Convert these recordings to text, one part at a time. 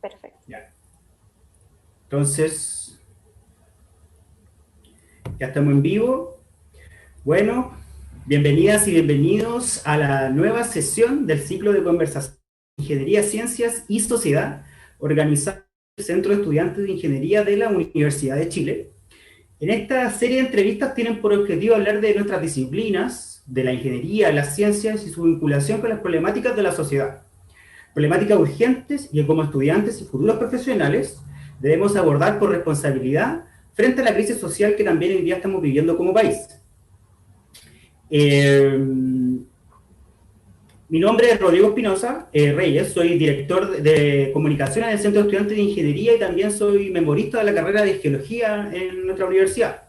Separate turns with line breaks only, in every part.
Perfecto.
Ya. Entonces, ya estamos en vivo. Bueno, bienvenidas y bienvenidos a la nueva sesión del ciclo de conversación de Ingeniería, Ciencias y Sociedad, organizado por el Centro de Estudiantes de Ingeniería de la Universidad de Chile. En esta serie de entrevistas tienen por objetivo hablar de nuestras disciplinas, de la ingeniería, las ciencias y su vinculación con las problemáticas de la sociedad. Problemáticas urgentes y que como estudiantes y futuros profesionales debemos abordar por responsabilidad frente a la crisis social que también hoy día estamos viviendo como país. Mi nombre es Rodrigo Espinosa Reyes, soy director de comunicación en el Centro de Estudiantes de Ingeniería y también soy memorista de la carrera de Geología en nuestra universidad.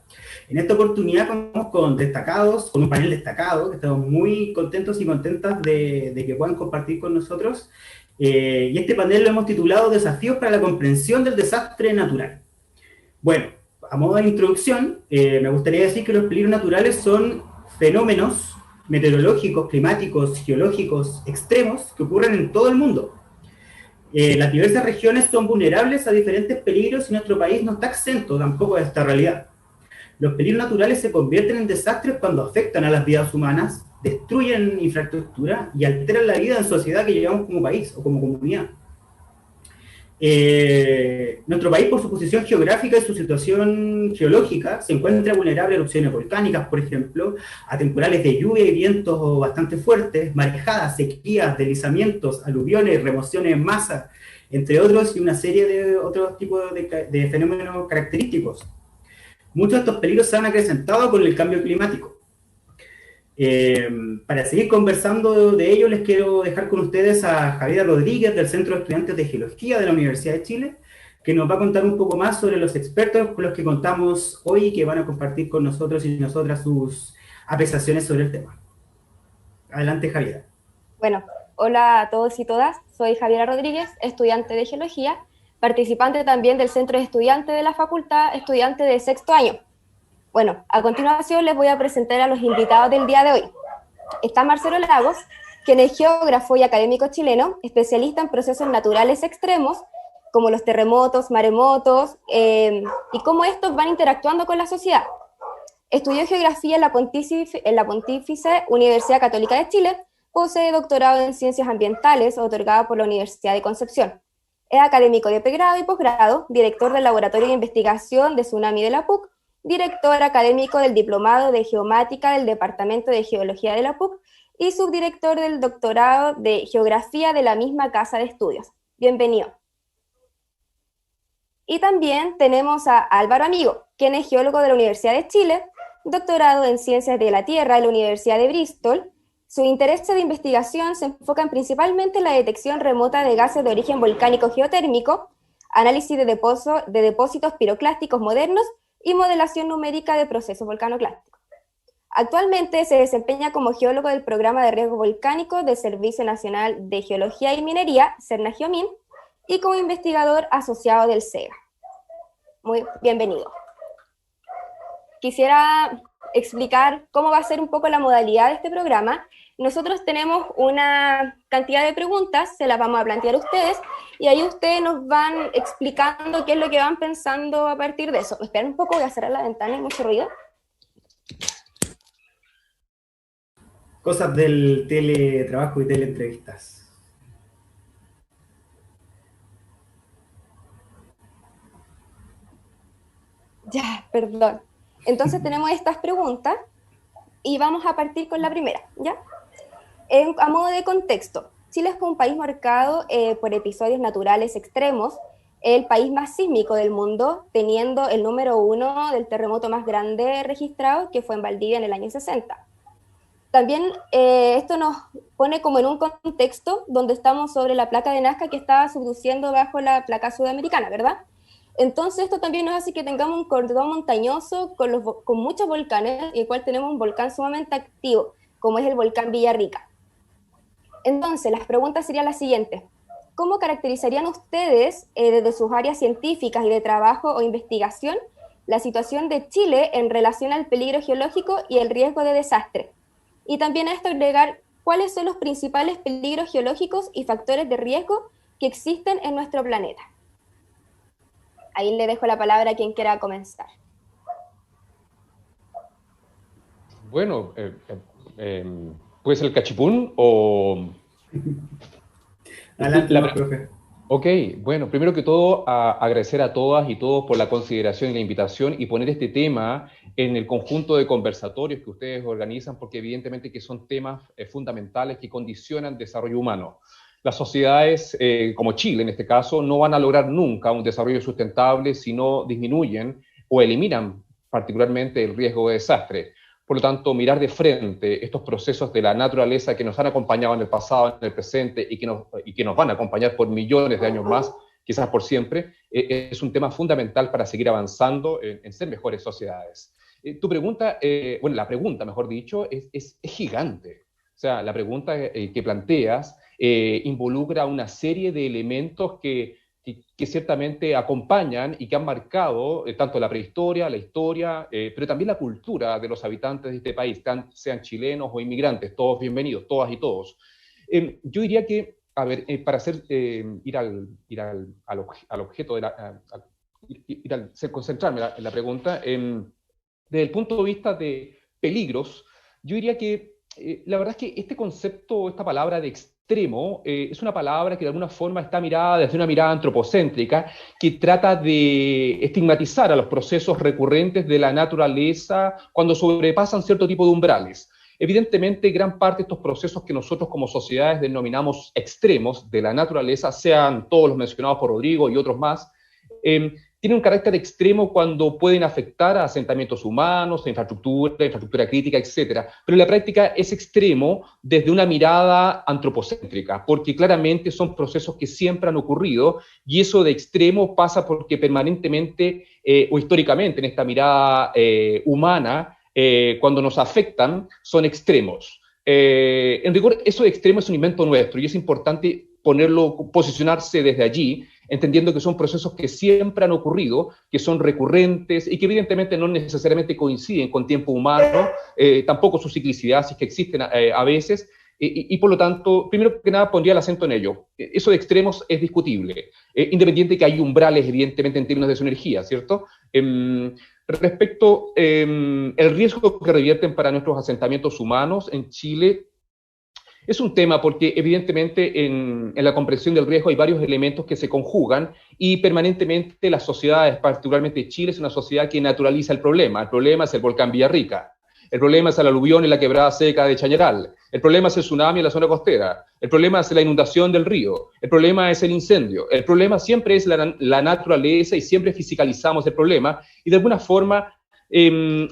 En esta oportunidad contamos con un panel destacado, que estamos muy contentos y contentas de que puedan compartir con nosotros. Y este panel lo hemos titulado Desafíos para la comprensión del desastre natural. Bueno, a modo de introducción, me gustaría decir que los peligros naturales son fenómenos meteorológicos, climáticos, geológicos extremos que ocurren en todo el mundo. Las diversas regiones son vulnerables a diferentes peligros y nuestro país no está exento tampoco de esta realidad. Los peligros naturales se convierten en desastres cuando afectan a las vidas humanas, destruyen infraestructura y alteran la vida en sociedad que llevamos como país o como comunidad. Nuestro país, por su posición geográfica y su situación geológica, se encuentra vulnerable a erupciones volcánicas, por ejemplo, a temporales de lluvia y vientos bastante fuertes, marejadas, sequías, deslizamientos, aluviones, remociones en masa, entre otros, y una serie de otros tipos de fenómenos característicos. Muchos de estos peligros se han acrecentado con el cambio climático. Para seguir conversando de ello, les quiero dejar con ustedes a Javiera Rodríguez del Centro de Estudiantes de Geología de la Universidad de Chile, que nos va a contar un poco más sobre los expertos con los que contamos hoy y que van a compartir con nosotros y nosotras sus apreciaciones sobre el tema. Adelante, Javiera.
Bueno, hola a todos y todas. Soy Javiera Rodríguez, estudiante de Geología, participante también del Centro de Estudiantes de la Facultad, estudiante de sexto año. Bueno, a continuación les voy a presentar a los invitados del día de hoy. Está Marcelo Lagos, quien es geógrafo y académico chileno, especialista en procesos naturales extremos, como los terremotos, maremotos, y cómo estos van interactuando con la sociedad. Estudió geografía en la Pontífice Universidad Católica de Chile, posee doctorado en ciencias ambientales, otorgado por la Universidad de Concepción. Es académico de pregrado y posgrado, director del Laboratorio de Investigación de Tsunami de la PUC, director académico del Diplomado de Geomática del Departamento de Geología de la PUC y subdirector del Doctorado de Geografía de la misma Casa de Estudios. Bienvenido. Y también tenemos a Álvaro Amigo, quien es geólogo de la Universidad de Chile, doctorado en Ciencias de la Tierra de la Universidad de Bristol. Su interés de investigación se enfoca principalmente en la detección remota de gases de origen volcánico geotérmico, análisis de depósitos piroclásticos modernos y modelación numérica de procesos volcanoclásticos. Actualmente se desempeña como geólogo del Programa de Riesgo Volcánico del Servicio Nacional de Geología y Minería, CERNA-GEOMIN, y como investigador asociado del SEGA. Muy bienvenido. Quisiera explicar cómo va a ser un poco la modalidad de este programa. Nosotros tenemos una cantidad de preguntas, se las vamos a plantear a ustedes, y ahí ustedes nos van explicando qué es lo que van pensando a partir de eso. Esperen un poco, voy a cerrar la ventana, hay mucho ruido.
Cosas del teletrabajo y teleentrevistas.
Ya, perdón. Entonces tenemos estas preguntas y vamos a partir con la primera, ¿ya? A modo de contexto, Chile es un país marcado por episodios naturales extremos, el país más sísmico del mundo, teniendo el número 1 del terremoto más grande registrado, que fue en Valdivia en el año 60. También esto nos pone como en un contexto donde estamos sobre la placa de Nazca que estaba subduciendo bajo la placa sudamericana, ¿verdad? Entonces esto también nos hace que tengamos un cordón montañoso con muchos volcanes, y el cual tenemos un volcán sumamente activo, como es el volcán Villarrica. Entonces, las preguntas serían las siguientes. ¿Cómo caracterizarían ustedes, desde sus áreas científicas y de trabajo o investigación, la situación de Chile en relación al peligro geológico y el riesgo de desastre? Y también a esto agregar, ¿cuáles son los principales peligros geológicos y factores de riesgo que existen en nuestro planeta. Ahí le dejo la palabra a quien quiera comenzar.
Bueno, ¿puede ser el cachipún o...?
Adelante, no, profe.
Ok, bueno, primero que todo, agradecer a todas y todos por la consideración y la invitación y poner este tema en el conjunto de conversatorios que ustedes organizan, porque evidentemente que son temas fundamentales que condicionan el desarrollo humano. Las sociedades, como Chile en este caso, no van a lograr nunca un desarrollo sustentable si no disminuyen o eliminan particularmente el riesgo de desastre. Por lo tanto, mirar de frente estos procesos de la naturaleza que nos han acompañado en el pasado, en el presente y que nos van a acompañar por millones de años más, quizás por siempre, es un tema fundamental para seguir avanzando en ser mejores sociedades. Tu pregunta, bueno, la pregunta, mejor dicho, es gigante. O sea, la pregunta que planteas involucra una serie de elementos que ciertamente acompañan y que han marcado tanto la prehistoria, la historia, pero también la cultura de los habitantes de este país, sean chilenos o inmigrantes, todos bienvenidos, todas y todos. Yo diría que, a ver, para ir al objeto, concentrarme en la pregunta, desde el punto de vista de peligros, yo diría que la verdad es que este concepto, esta palabra de extremo, es una palabra que de alguna forma está mirada desde una mirada antropocéntrica que trata de estigmatizar a los procesos recurrentes de la naturaleza cuando sobrepasan cierto tipo de umbrales. Evidentemente, gran parte de estos procesos que nosotros como sociedades denominamos extremos de la naturaleza, sean todos los mencionados por Rodrigo y otros más, tienen un carácter extremo cuando pueden afectar a asentamientos humanos, a infraestructura crítica, etc. Pero en la práctica es extremo desde una mirada antropocéntrica, porque claramente son procesos que siempre han ocurrido, y eso de extremo pasa porque permanentemente o históricamente en esta mirada humana, cuando nos afectan, son extremos. En rigor, eso de extremo es un invento nuestro, y es importante posicionarse desde allí, entendiendo que son procesos que siempre han ocurrido, que son recurrentes y que evidentemente no necesariamente coinciden con tiempo humano, tampoco su ciclicidad, si es que existen a veces, y por lo tanto, primero que nada pondría el acento en ello. Eso de extremos es discutible, independiente que hay umbrales evidentemente en términos de su energía, ¿cierto? Respecto el riesgo que revierten para nuestros asentamientos humanos en Chile, es un tema porque evidentemente en la comprensión del riesgo hay varios elementos que se conjugan y permanentemente las sociedades, particularmente Chile, es una sociedad que naturaliza el problema. El problema es el volcán Villarrica, el problema es el aluvión en la quebrada seca de Chañaral, el problema es el tsunami en la zona costera, el problema es la inundación del río, el problema es el incendio, el problema siempre es la naturaleza y siempre fiscalizamos el problema y de alguna forma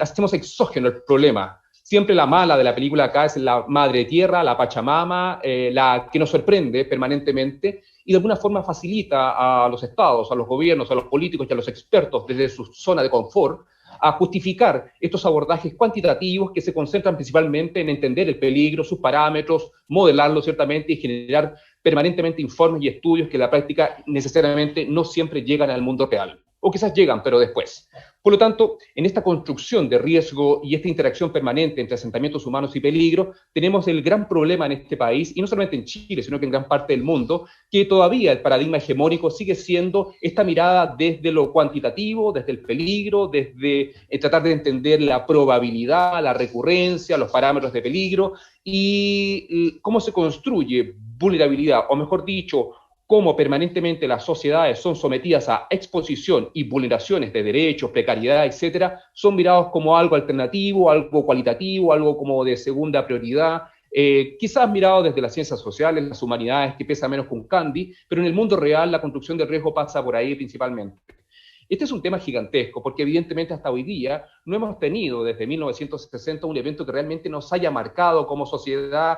hacemos exógeno el problema. Siempre la mala de la película acá es la madre tierra, la Pachamama, la que nos sorprende permanentemente y de alguna forma facilita a los estados, a los gobiernos, a los políticos y a los expertos desde su zona de confort a justificar estos abordajes cuantitativos que se concentran principalmente en entender el peligro, sus parámetros, modelarlo ciertamente y generar permanentemente informes y estudios que en la práctica necesariamente no siempre llegan al mundo real. O quizás llegan, pero después. Por lo tanto, en esta construcción de riesgo y esta interacción permanente entre asentamientos humanos y peligro, tenemos el gran problema en este país, y no solamente en Chile, sino que en gran parte del mundo, que todavía el paradigma hegemónico sigue siendo esta mirada desde lo cuantitativo, desde el peligro, desde tratar de entender la probabilidad, la recurrencia, los parámetros de peligro, y cómo se construye vulnerabilidad, o mejor dicho, cómo permanentemente las sociedades son sometidas a exposición y vulneraciones de derechos, precariedad, etcétera, son mirados como algo alternativo, algo cualitativo, algo como de segunda prioridad, quizás mirados desde las ciencias sociales, las humanidades, que pesa menos que un candy, pero en el mundo real la construcción del riesgo pasa por ahí principalmente. Este es un tema gigantesco, porque evidentemente hasta hoy día no hemos tenido desde 1960 un evento que realmente nos haya marcado como sociedad,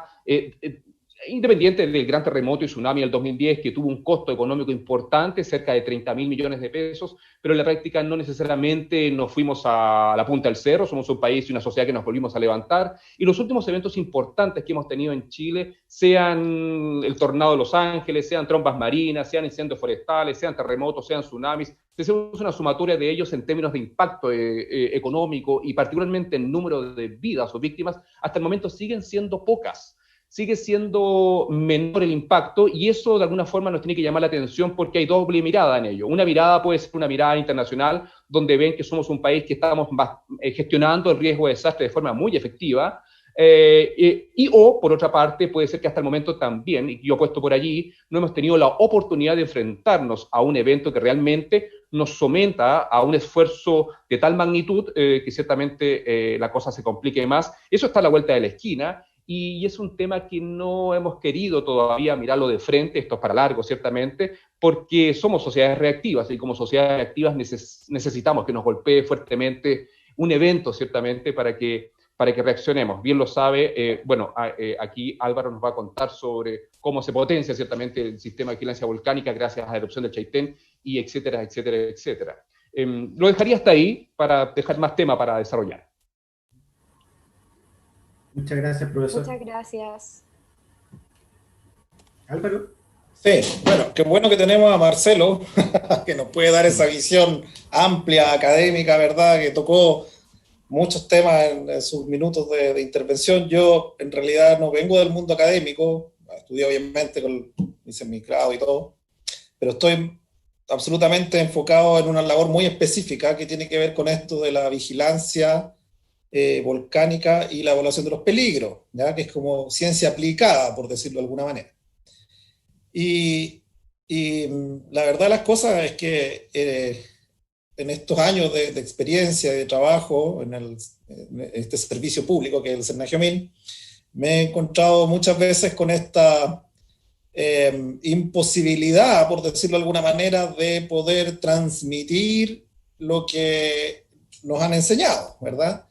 independiente del gran terremoto y tsunami del 2010, que tuvo un costo económico importante, cerca de 30.000 millones de pesos, pero en la práctica no necesariamente nos fuimos a la punta del cerro, somos un país y una sociedad que nos volvimos a levantar, y los últimos eventos importantes que hemos tenido en Chile, sean el tornado de Los Ángeles, sean trombas marinas, sean incendios forestales, sean terremotos, sean tsunamis, es una sumatoria de ellos en términos de impacto económico y particularmente en número de vidas o víctimas, hasta el momento siguen siendo pocas. sigue siendo menor el impacto, y eso de alguna forma nos tiene que llamar la atención porque hay doble mirada en ello. Una mirada puede ser una mirada internacional, donde ven que somos un país que estamos gestionando el riesgo de desastre de forma muy efectiva, o por otra parte puede ser que hasta el momento también, y yo apuesto por allí, no hemos tenido la oportunidad de enfrentarnos a un evento que realmente nos someta a un esfuerzo de tal magnitud que ciertamente la cosa se complique más. Eso está a la vuelta de la esquina, y es un tema que no hemos querido todavía mirarlo de frente. Esto es para largo ciertamente, porque somos sociedades reactivas, y como sociedades reactivas necesitamos que nos golpee fuertemente un evento ciertamente para que reaccionemos. Bien lo sabe, aquí Álvaro nos va a contar sobre cómo se potencia ciertamente el sistema de vigilancia volcánica gracias a la erupción del Chaitén, y etcétera, etcétera, etcétera. Lo dejaría hasta ahí para dejar más tema para desarrollar.
Muchas gracias, profesor.
Muchas gracias.
Álvaro.
Sí, bueno, qué bueno que tenemos a Marcelo, que nos puede dar esa visión amplia, académica, ¿verdad?, que tocó muchos temas en sus minutos de intervención. Yo, en realidad, no vengo del mundo académico, estudié obviamente, hice mi grado y todo, pero estoy absolutamente enfocado en una labor muy específica que tiene que ver con esto de la vigilancia volcánica y la evaluación de los peligros, ¿ya?, que es como ciencia aplicada, por decirlo de alguna manera. Y la verdad de las cosas es que en estos años de experiencia, de trabajo en este servicio público que es el Senagiomin, me he encontrado muchas veces con esta imposibilidad, por decirlo de alguna manera, de poder transmitir lo que nos han enseñado, ¿verdad?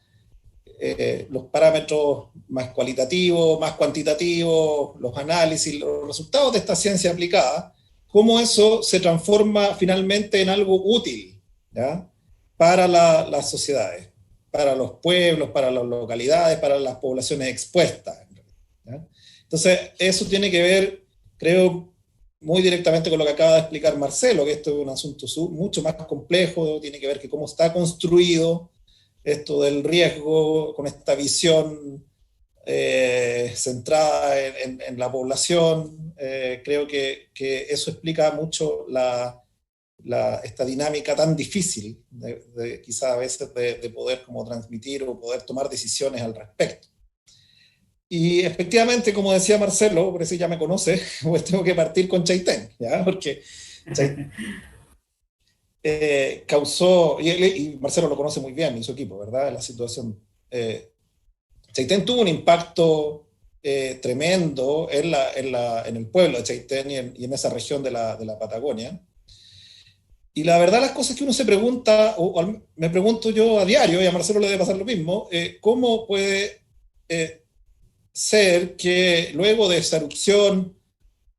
Los parámetros más cualitativos, más cuantitativos, los análisis, los resultados de esta ciencia aplicada, cómo eso se transforma finalmente en algo útil, ¿ya?, para las sociedades, para los pueblos, para las localidades, para las poblaciones expuestas, ¿ya? Entonces, eso tiene que ver, creo, muy directamente con lo que acaba de explicar Marcelo, que esto es un asunto mucho más complejo, tiene que ver con cómo está construido esto del riesgo, con esta visión centrada en la población. Creo que eso explica mucho esta dinámica tan difícil, quizá a veces de poder como transmitir o poder tomar decisiones al respecto. Y efectivamente, como decía Marcelo, por eso ya me conoce, pues tengo que partir con Chaitén, ¿ya? Porque Chaitén causó, y Marcelo lo conoce muy bien, y su equipo, ¿verdad?, la situación. Chaitén tuvo un impacto tremendo en el pueblo de Chaitén y en esa región de la Patagonia. Y la verdad, las cosas que uno se pregunta, me pregunto yo a diario, y a Marcelo le debe pasar lo mismo, ¿cómo puede ser que luego de esa erupción,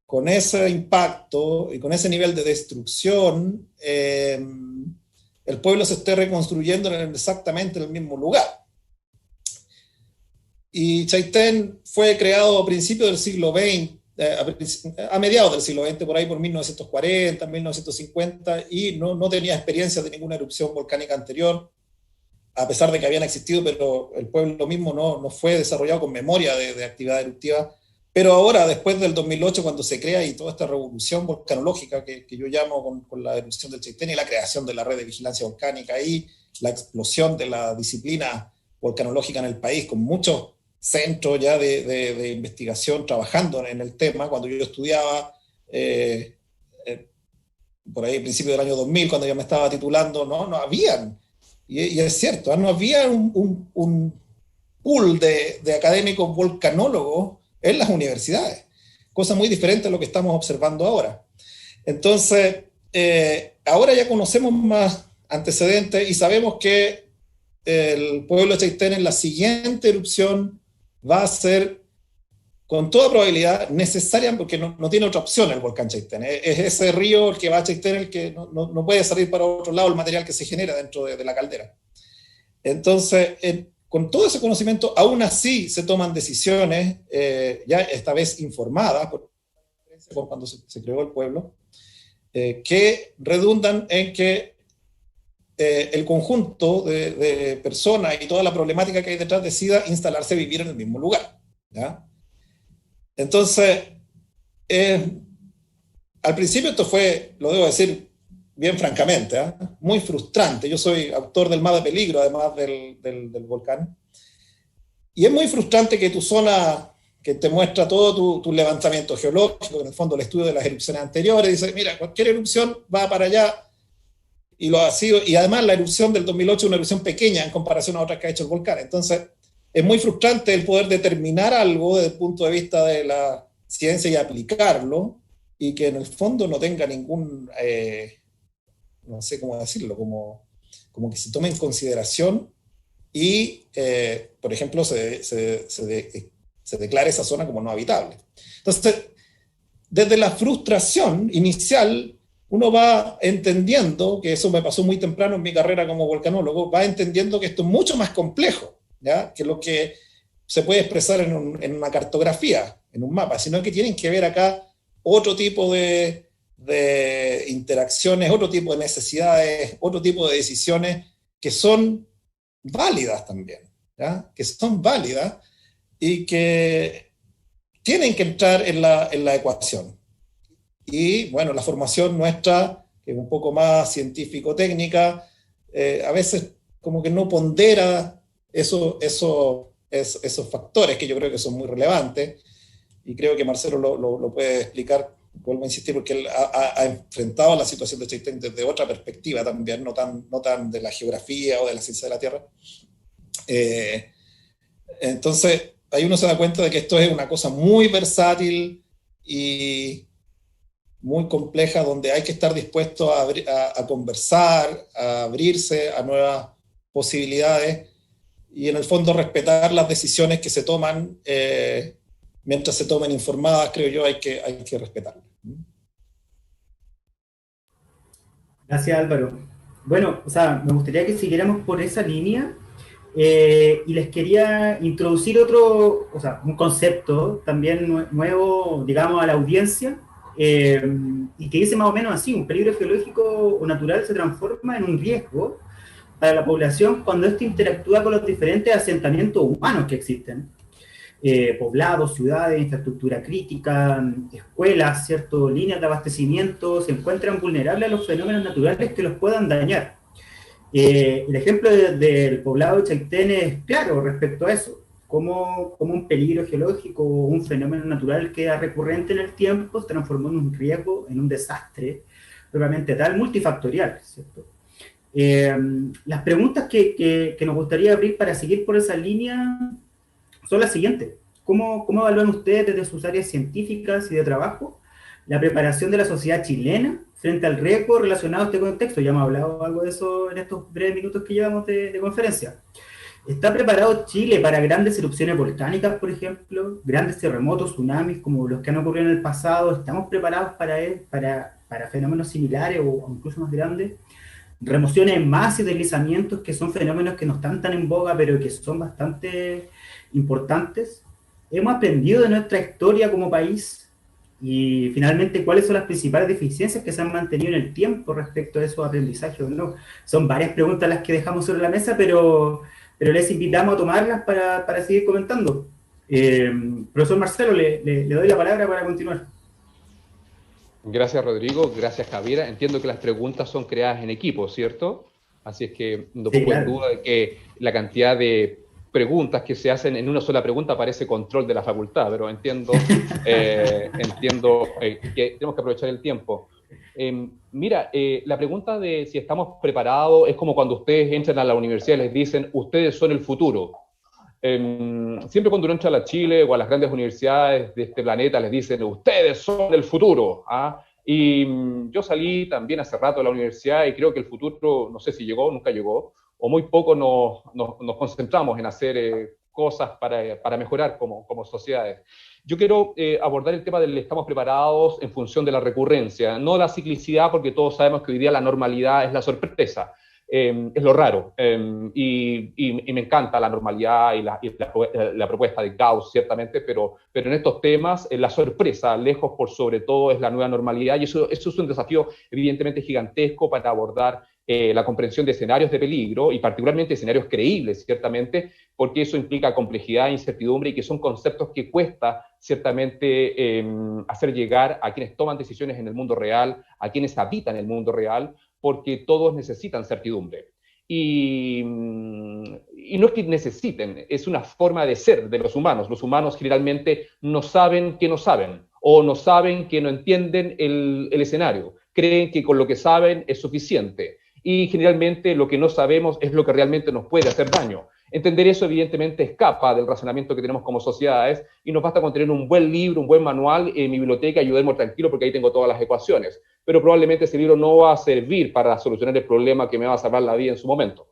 con ese impacto y con ese nivel de destrucción, el pueblo se esté reconstruyendo exactamente en el mismo lugar? Y Chaitén fue creado a principios del siglo XX, a mediados del siglo XX, por ahí por 1940, 1950, y no tenía experiencia de ninguna erupción volcánica anterior, a pesar de que habían existido, pero el pueblo mismo no fue desarrollado con memoria de actividad eruptiva. Pero ahora, después del 2008, cuando se crea y toda esta revolución volcanológica que yo llamo con la erupción del Chaitén y la creación de la red de vigilancia volcánica y la explosión de la disciplina volcanológica en el país, con muchos centros ya de investigación trabajando en el tema. Cuando yo estudiaba, por ahí a principios del año 2000, cuando yo me estaba titulando, no habían, y es cierto, no había un pool de académicos volcanólogos en las universidades, cosa muy diferente a lo que estamos observando ahora. Entonces, ahora ya conocemos más antecedentes y sabemos que el pueblo de Chaitén en la siguiente erupción va a ser, con toda probabilidad, necesaria, porque no tiene otra opción el volcán Chaitén. Es ese río el que va a Chaitén el que no puede salir para otro lado el material que se genera dentro de la caldera. Entonces, con todo ese conocimiento, aún así se toman decisiones, ya esta vez informadas, por cuando se creó el pueblo, que redundan en que el conjunto de personas y toda la problemática que hay detrás decida instalarse a vivir en el mismo lugar, ¿ya? Entonces, al principio esto fue, lo debo decir bien francamente, muy frustrante. Yo soy autor del mapa de peligro, además del volcán. Y es muy frustrante que tu zona, que te muestra todo tu levantamiento geológico, en el fondo el estudio de las erupciones anteriores, dice, mira, cualquier erupción va para allá, y lo ha sido, y además la erupción del 2008 es una erupción pequeña en comparación a otras que ha hecho el volcán. Entonces, es muy frustrante el poder determinar algo desde el punto de vista de la ciencia y aplicarlo, y que en el fondo no tenga ningún, no sé cómo decirlo, como que se tome en consideración y, por ejemplo, se declare esa zona como no habitable. Entonces, desde la frustración inicial, uno va entendiendo, que eso me pasó muy temprano en mi carrera como volcanólogo, va entendiendo que esto es mucho más complejo, ¿ya?, que lo que se puede expresar en una cartografía, en un mapa, sino que tienen que ver acá otro tipo de interacciones, otro tipo de necesidades, otro tipo de decisiones que son válidas también, ¿ya?, que son válidas y que tienen que entrar en la ecuación. Y bueno, la formación nuestra, que es un poco más científico-técnica, a veces como que no pondera esos factores que yo creo que son muy relevantes, y creo que Marcelo lo puede explicar, vuelvo a insistir, porque él ha enfrentado la situación de Chaitén desde otra perspectiva también, no tan de la geografía o de la ciencia de la Tierra. Entonces, ahí uno se da cuenta de que esto es una cosa muy versátil y muy compleja, donde hay que estar dispuesto a conversar, a abrirse a nuevas posibilidades y en el fondo respetar las decisiones que se toman, mientras se tomen informadas, creo yo, hay que respetarlas.
Gracias, Álvaro. Bueno, o sea, me gustaría que siguiéramos por esa línea, y les quería introducir un concepto también nuevo, digamos, a la audiencia, y que dice más o menos así: un peligro geológico o natural se transforma en un riesgo para la población cuando éste interactúa con los diferentes asentamientos humanos que existen. Poblados, ciudades, infraestructura crítica, escuelas, ¿cierto?, líneas de abastecimiento, se encuentran vulnerables a los fenómenos naturales que los puedan dañar. El ejemplo del poblado de Chaitén es claro respecto a eso, como un peligro geológico o un fenómeno natural que era recurrente en el tiempo se transformó en un riesgo, en un desastre, propiamente tal, multifactorial, ¿cierto? Las preguntas que nos gustaría abrir para seguir por esa línea son las siguientes. ¿Cómo evalúan ustedes desde sus áreas científicas y de trabajo la preparación de la sociedad chilena frente al riesgo relacionado a este contexto? Ya hemos hablado algo de eso en estos breves minutos que llevamos de conferencia. ¿Está preparado Chile para grandes erupciones volcánicas, por ejemplo? ¿Grandes terremotos, tsunamis como los que han ocurrido en el pasado? ¿Estamos preparados para fenómenos similares o incluso más grandes? Remociones en masa y deslizamientos, que son fenómenos que no están tan en boga, pero que son bastante importantes. ¿Hemos aprendido de nuestra historia como país? Y finalmente, ¿cuáles son las principales deficiencias que se han mantenido en el tiempo respecto a esos aprendizajes? ¿No? Son varias preguntas las que dejamos sobre la mesa, pero les invitamos a tomarlas para seguir comentando. Profesor Marcelo, le doy la palabra para continuar.
Gracias, Rodrigo. Gracias, Javiera. Entiendo que las preguntas son creadas en equipo, ¿cierto? Así es que no pongo en duda de que la cantidad de preguntas que se hacen en una sola pregunta parece control de la facultad, pero entiendo que tenemos que aprovechar el tiempo. Mira, la pregunta de si estamos preparados es como cuando ustedes entran a la universidad y les dicen, ustedes son el futuro. Siempre cuando uno entra a la Chile o a las grandes universidades de este planeta les dicen, ustedes son el futuro, ¿ah? Y yo salí también hace rato de la universidad y creo que el futuro, no sé si llegó, nunca llegó, o muy poco nos concentramos en hacer cosas para mejorar como sociedades. Yo quiero abordar el tema del estamos preparados en función de la recurrencia, no la ciclicidad, porque todos sabemos que hoy día la normalidad es la sorpresa. Es lo raro, y me encanta la normalidad y la propuesta de Gauss, ciertamente, pero en estos temas la sorpresa, lejos por sobre todo, es la nueva normalidad, y eso es un desafío evidentemente gigantesco para abordar la comprensión de escenarios de peligro y particularmente escenarios creíbles, ciertamente, porque eso implica complejidad e incertidumbre y que son conceptos que cuesta ciertamente hacer llegar a quienes toman decisiones en el mundo real, a quienes habitan el mundo real, porque todos necesitan certidumbre. Y no es que necesiten, es una forma de ser de los humanos. Los humanos generalmente no saben que no saben, o no saben que no entienden el escenario. Creen que con lo que saben es suficiente. Y generalmente lo que no sabemos es lo que realmente nos puede hacer daño. Entender eso evidentemente escapa del razonamiento que tenemos como sociedades y nos basta con tener un buen libro, un buen manual en mi biblioteca y yo duermo tranquilo porque ahí tengo todas las ecuaciones. Pero probablemente ese libro no va a servir para solucionar el problema que me va a salvar la vida en su momento.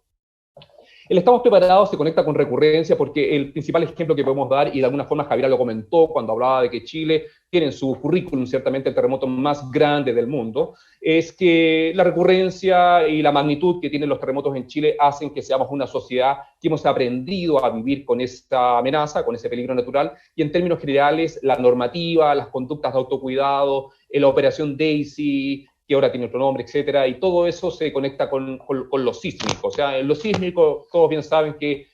El estamos preparados se conecta con recurrencia porque el principal ejemplo que podemos dar, y de alguna forma Javier lo comentó cuando hablaba de que Chile tiene en su currículum ciertamente el terremoto más grande del mundo, es que la recurrencia y la magnitud que tienen los terremotos en Chile hacen que seamos una sociedad que hemos aprendido a vivir con esta amenaza, con ese peligro natural, y en términos generales la normativa, las conductas de autocuidado, la operación DAISY, que ahora tiene otro nombre, etcétera, y todo eso se conecta con lo sísmico. O sea, en lo sísmico todos bien saben que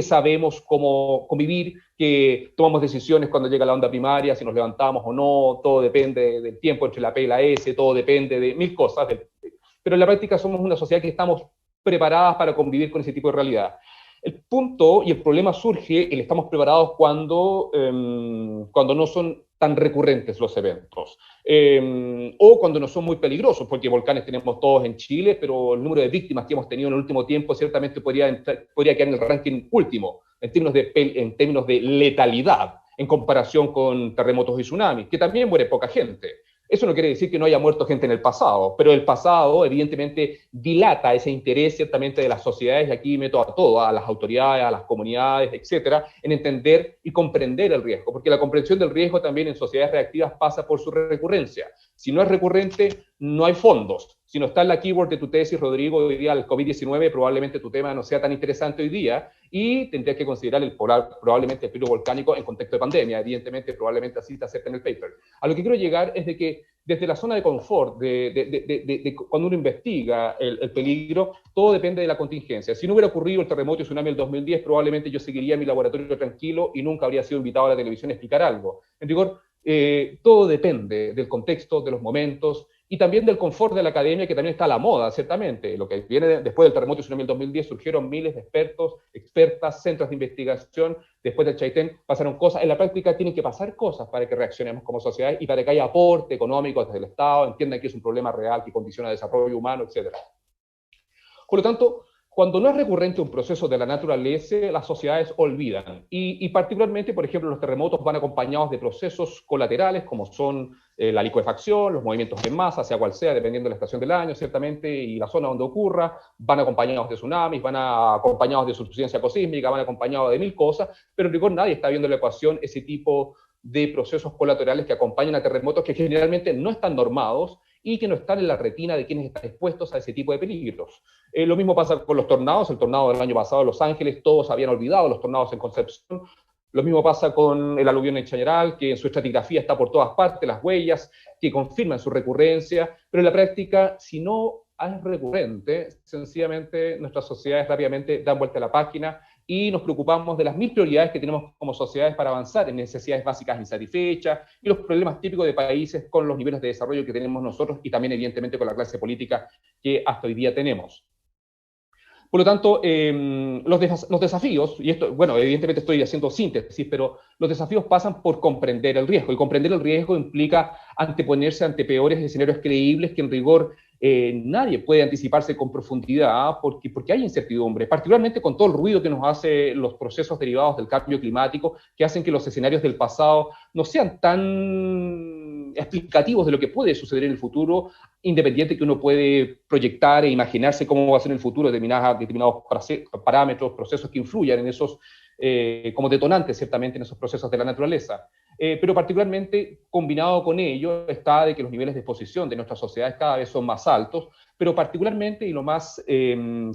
sabemos cómo convivir, que tomamos decisiones cuando llega la onda primaria, si nos levantamos o no, todo depende del tiempo entre la P y la S, todo depende de mil cosas, pero en la práctica somos una sociedad que estamos preparadas para convivir con ese tipo de realidad. El punto y el problema surge, el estamos preparados cuando no son tan recurrentes los eventos, o cuando no son muy peligrosos, porque volcanes tenemos todos en Chile, pero el número de víctimas que hemos tenido en el último tiempo ciertamente podría quedar en el ranking último, en términos de letalidad, en comparación con terremotos y tsunamis, que también muere poca gente. Eso no quiere decir que no haya muerto gente en el pasado, pero el pasado evidentemente dilata ese interés ciertamente de las sociedades, y aquí meto a todo, a las autoridades, a las comunidades, etcétera, en entender y comprender el riesgo, porque la comprensión del riesgo también en sociedades reactivas pasa por su recurrencia. Si no es recurrente, no hay fondos. Si no está en la keyword de tu tesis, Rodrigo, hoy día el COVID-19, probablemente tu tema no sea tan interesante hoy día y tendrías que considerar probablemente el peligro volcánico en contexto de pandemia. Evidentemente, probablemente así te acepten el paper. A lo que quiero llegar es de que desde la zona de confort, de cuando uno investiga el peligro, todo depende de la contingencia. Si no hubiera ocurrido el terremoto y tsunami del 2010, probablemente yo seguiría en mi laboratorio tranquilo y nunca habría sido invitado a la televisión a explicar algo. En rigor, todo depende del contexto, de los momentos, y también del confort de la academia, que también está a la moda, ciertamente. Lo que viene después del terremoto y tsunami del 2010, surgieron miles de expertos, expertas, centros de investigación. Después del Chaitén pasaron cosas. En la práctica tienen que pasar cosas para que reaccionemos como sociedad y para que haya aporte económico desde el Estado, entiendan que es un problema real que condiciona el desarrollo humano, etc. Por lo tanto, cuando no es recurrente un proceso de la naturaleza, las sociedades olvidan. Y particularmente, por ejemplo, los terremotos van acompañados de procesos colaterales, como son la licuefacción, los movimientos en masa, sea cual sea, dependiendo de la estación del año, ciertamente, y la zona donde ocurra, van acompañados de tsunamis, van acompañados de suficiencia ecosísmica, van acompañados de mil cosas, pero en rigor nadie está viendo en la ecuación ese tipo de procesos colaterales que acompañan a terremotos que generalmente no están normados y que no están en la retina de quienes están expuestos a ese tipo de peligros. Lo mismo pasa con los tornados. El tornado del año pasado en Los Ángeles, todos habían olvidado los tornados en Concepción. Lo mismo pasa con el aluvión en Chañaral, que en su estratigrafía está por todas partes, las huellas que confirman su recurrencia, pero en la práctica, si no es recurrente, sencillamente nuestras sociedades rápidamente dan vuelta a la página y nos preocupamos de las mil prioridades que tenemos como sociedades para avanzar en necesidades básicas insatisfechas y los problemas típicos de países con los niveles de desarrollo que tenemos nosotros y también evidentemente con la clase política que hasta hoy día tenemos. Por lo tanto, los desafíos, y esto, bueno, evidentemente estoy haciendo síntesis, pero los desafíos pasan por comprender el riesgo, y comprender el riesgo implica anteponerse ante peores escenarios creíbles que en rigor nadie puede anticiparse con profundidad porque hay incertidumbre, particularmente con todo el ruido que nos hace los procesos derivados del cambio climático, que hacen que los escenarios del pasado no sean tan explicativos de lo que puede suceder en el futuro, independiente que uno puede proyectar e imaginarse cómo va a ser en el futuro determinados parámetros, procesos que influyan en esos, como detonantes ciertamente en esos procesos de la naturaleza. Pero particularmente combinado con ello está de que los niveles de exposición de nuestras sociedades cada vez son más altos, pero particularmente, y lo más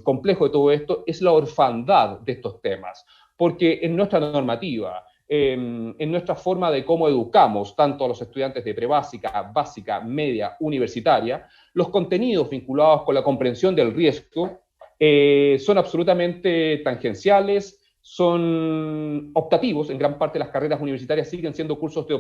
complejo de todo esto, es la orfandad de estos temas, porque en nuestra normativa, en nuestra forma de cómo educamos tanto a los estudiantes de prebásica, básica, media, universitaria. Los contenidos vinculados con la comprensión del riesgo son absolutamente tangenciales, son optativos. En gran parte de las carreras universitarias siguen siendo cursos de,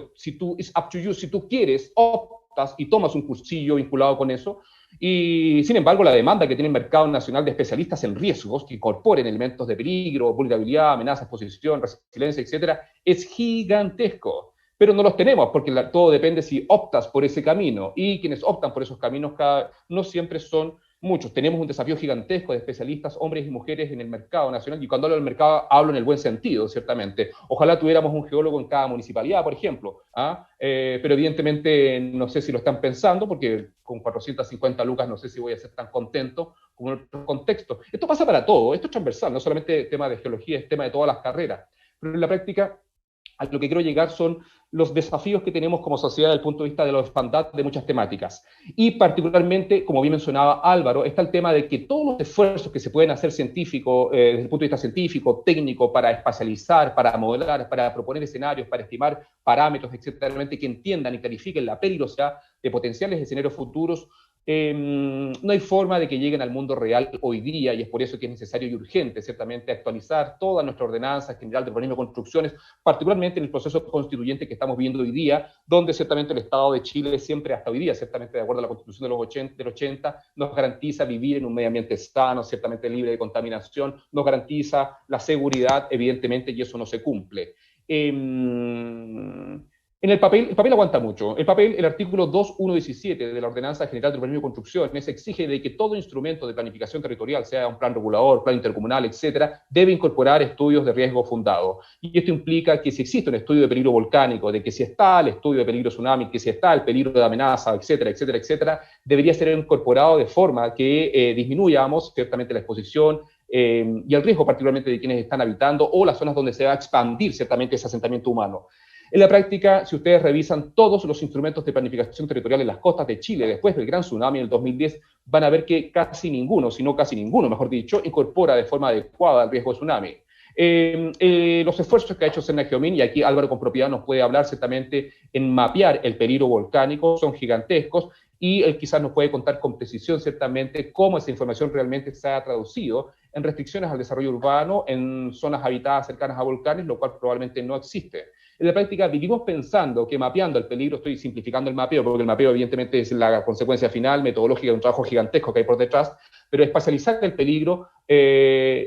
it's up to you, si tú quieres, optas y tomas un cursillo vinculado con eso. Y, sin embargo, la demanda que tiene el mercado nacional de especialistas en riesgos, que incorporen elementos de peligro, vulnerabilidad, amenaza, exposición, resiliencia, etcétera, es gigantesco. Pero no los tenemos, porque todo depende si optas por ese camino. Y quienes optan por esos caminos no siempre son muchos. Tenemos un desafío gigantesco de especialistas, hombres y mujeres, en el mercado nacional. Y cuando hablo del mercado, hablo en el buen sentido, ciertamente. Ojalá tuviéramos un geólogo en cada municipalidad, por ejemplo. Pero evidentemente no sé si lo están pensando, porque con 450 lucas no sé si voy a ser tan contento como en otro contexto. Esto pasa para todo, esto es transversal, no solamente tema de geología, es tema de todas las carreras. Pero en la práctica, a lo que quiero llegar son los desafíos que tenemos como sociedad desde el punto de vista de la orfandad de muchas temáticas. Y particularmente, como bien mencionaba Álvaro, está el tema de que todos los esfuerzos que se pueden hacer científicos, desde el punto de vista científico, técnico, para espacializar, para modelar, para proponer escenarios, para estimar parámetros, etcétera, realmente que entiendan y clarifiquen la peligrosidad de potenciales escenarios futuros, no hay forma de que lleguen al mundo real hoy día, y es por eso que es necesario y urgente, ciertamente, actualizar toda nuestra ordenanza general de urbanismo y construcciones, particularmente en el proceso constituyente que estamos viendo hoy día, donde ciertamente el Estado de Chile siempre, hasta hoy día, ciertamente de acuerdo a la Constitución del 80, nos garantiza vivir en un medio ambiente sano, ciertamente libre de contaminación, nos garantiza la seguridad, evidentemente, y eso no se cumple. En el papel aguanta mucho. El artículo 2.1.17 de la Ordenanza General de Urbanismo y Construcciones exige de que todo instrumento de planificación territorial, sea un plan regulador, plan intercomunal, etcétera, debe incorporar estudios de riesgo fundado. Y esto implica que si existe un estudio de peligro volcánico, de que si está el estudio de peligro tsunami, que si está el peligro de amenaza, etcétera, etcétera, etcétera, debería ser incorporado de forma que disminuyamos ciertamente la exposición y el riesgo particularmente de quienes están habitando o las zonas donde se va a expandir ciertamente ese asentamiento humano. En la práctica, si ustedes revisan todos los instrumentos de planificación territorial en las costas de Chile después del gran tsunami en el 2010, van a ver que casi ninguno, si no casi ninguno, mejor dicho, incorpora de forma adecuada el riesgo de tsunami. Los esfuerzos que ha hecho Cernageomin, y aquí Álvaro con propiedad nos puede hablar ciertamente en mapear el peligro volcánico, son gigantescos, y él quizás nos puede contar con precisión ciertamente cómo esa información realmente se ha traducido en restricciones al desarrollo urbano en zonas habitadas cercanas a volcanes, lo cual probablemente no existe. En la práctica vivimos pensando que mapeando el peligro, estoy simplificando el mapeo, porque el mapeo evidentemente es la consecuencia final metodológica de un trabajo gigantesco que hay por detrás, pero espacializar el peligro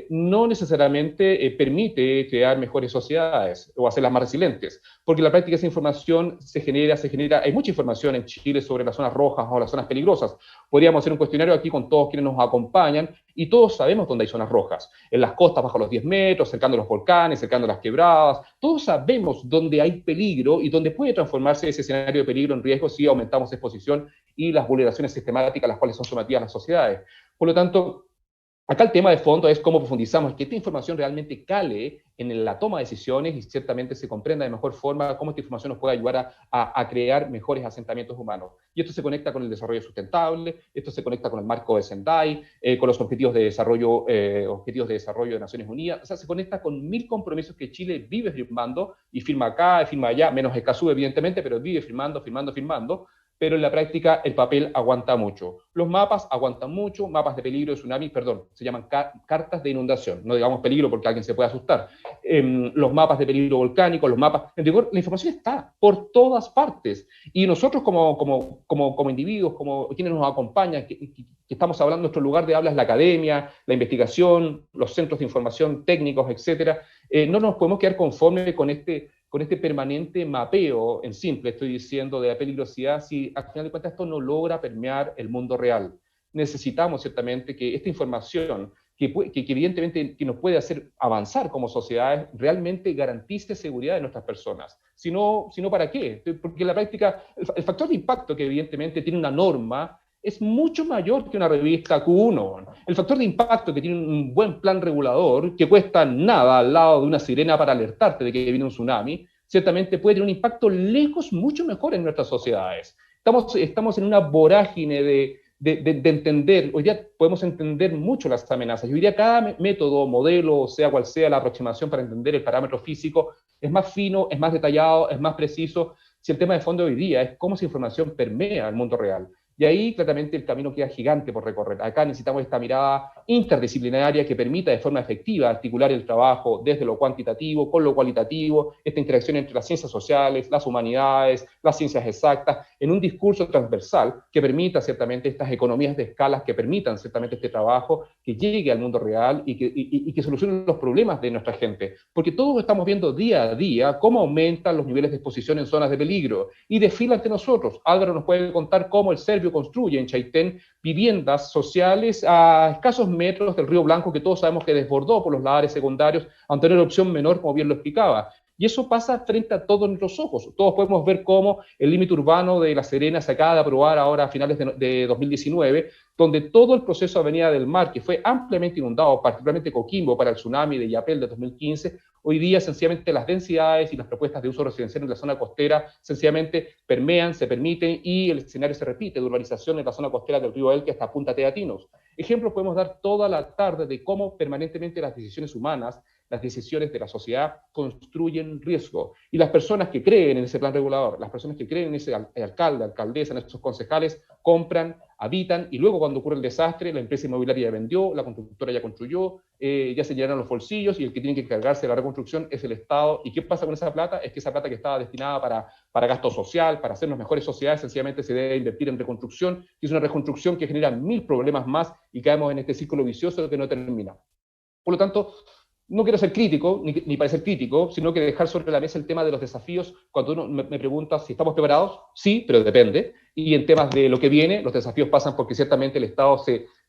no necesariamente permite crear mejores sociedades o hacerlas más resilientes, porque en la práctica esa información se genera, hay mucha información en Chile sobre las zonas rojas o las zonas peligrosas. Podríamos hacer un cuestionario aquí con todos quienes nos acompañan y todos sabemos dónde hay zonas rojas, en las costas bajo los 10 metros, cercando los volcanes, cercando las quebradas, todos sabemos dónde hay peligro y dónde puede transformarse ese escenario de peligro en riesgo si aumentamos exposición y las vulneraciones sistemáticas a las cuales son sometidas las sociedades. Por lo tanto, acá el tema de fondo es cómo profundizamos, que esta información realmente cale en la toma de decisiones y ciertamente se comprenda de mejor forma cómo esta información nos puede ayudar a crear mejores asentamientos humanos. Y esto se conecta con el desarrollo sustentable, esto se conecta con el marco de Sendai, con los objetivos de desarrollo de Naciones Unidas, o sea, se conecta con 1000 compromisos que Chile vive firmando, y firma acá, y firma allá, menos Escazú evidentemente, pero vive firmando, pero en la práctica el papel aguanta mucho. Los mapas aguantan mucho, mapas de peligro de tsunami, perdón, se llaman cartas de inundación, no digamos peligro porque alguien se puede asustar. Los mapas de peligro volcánico, los mapas, en rigor, la información está por todas partes, y nosotros como individuos, como quienes nos acompañan, que estamos hablando, nuestro lugar de habla es la academia, la investigación, los centros de información técnicos, etcétera, no nos podemos quedar conformes con este permanente mapeo, en simple estoy diciendo, de la peligrosidad, si al final de cuentas esto no logra permear el mundo real. Necesitamos ciertamente que esta información, que evidentemente que nos puede hacer avanzar como sociedades, realmente garantice seguridad de nuestras personas. Si no, ¿para qué? Porque en la práctica, el factor de impacto que evidentemente tiene una norma es mucho mayor que una revista Q1. El factor de impacto que tiene un buen plan regulador, que cuesta nada al lado de una sirena para alertarte de que viene un tsunami, ciertamente puede tener un impacto lejos mucho mejor en nuestras sociedades. Estamos en una vorágine de entender. Hoy día podemos entender mucho las amenazas. Yo diría cada método, modelo, sea cual sea la aproximación para entender el parámetro físico, es más fino, es más detallado, es más preciso. Si el tema de fondo hoy día es cómo esa información permea el mundo real. Y ahí claramente el camino queda gigante por recorrer. Acá necesitamos esta mirada interdisciplinaria que permita de forma efectiva articular el trabajo desde lo cuantitativo con lo cualitativo, esta interacción entre las ciencias sociales, las humanidades, las ciencias exactas, en un discurso transversal que permita ciertamente estas economías de escalas, que permitan ciertamente este trabajo que llegue al mundo real y que solucione los problemas de nuestra gente. Porque todos estamos viendo día a día cómo aumentan los niveles de exposición en zonas de peligro y desfila ante nosotros. Álvaro nos puede contar cómo el serbio construye en Chaitén viviendas sociales a escasos metros del Río Blanco, que todos sabemos que desbordó por los lagares secundarios ante una erupción menor, como bien lo explicaba. Y eso pasa frente a todos nuestros ojos. Todos podemos ver cómo el límite urbano de La Serena se acaba de aprobar ahora a finales de 2019, donde todo el proceso de Avenida del Mar, que fue ampliamente inundado, particularmente Coquimbo para el tsunami de Yapel de 2015, hoy día sencillamente las densidades y las propuestas de uso residencial en la zona costera sencillamente permean, se permiten y el escenario se repite de urbanización en la zona costera del río Elqui hasta Punta Teatinos. Ejemplos podemos dar toda la tarde de cómo permanentemente las decisiones humanas, las decisiones de la sociedad construyen riesgo. Y las personas que creen en ese plan regulador, las personas que creen en ese alcalde, alcaldesa, en esos concejales, compran, habitan, y luego cuando ocurre el desastre, la empresa inmobiliaria ya vendió, la constructora ya construyó, ya se llenaron los bolsillos, y el que tiene que encargarse de la reconstrucción es el Estado. ¿Y qué pasa con esa plata? Es que esa plata que estaba destinada para gasto social, para hacernos mejores sociedades, sencillamente se debe invertir en reconstrucción, y es una reconstrucción que genera 1000 problemas más, y caemos en este círculo vicioso que no termina. Por lo tanto, no quiero ser crítico, ni parecer crítico, sino que dejar sobre la mesa el tema de los desafíos. Cuando uno me pregunta si estamos preparados, sí, pero depende. Y en temas de lo que viene, los desafíos pasan porque ciertamente el Estado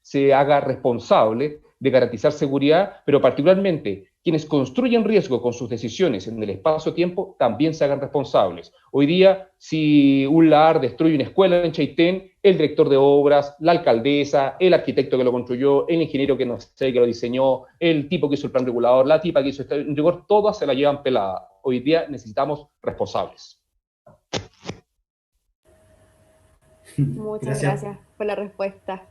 se haga responsable de garantizar seguridad, pero particularmente quienes construyen riesgo con sus decisiones en el espacio-tiempo también se hagan responsables. Hoy día, si un LAR destruye una escuela en Chaitén, el director de obras, la alcaldesa, el arquitecto que lo construyó, el ingeniero que no sé, que lo diseñó, el tipo que hizo el plan regulador, la tipa que hizo esto, en rigor, todas se la llevan pelada. Hoy día necesitamos responsables.
Muchas gracias por la respuesta.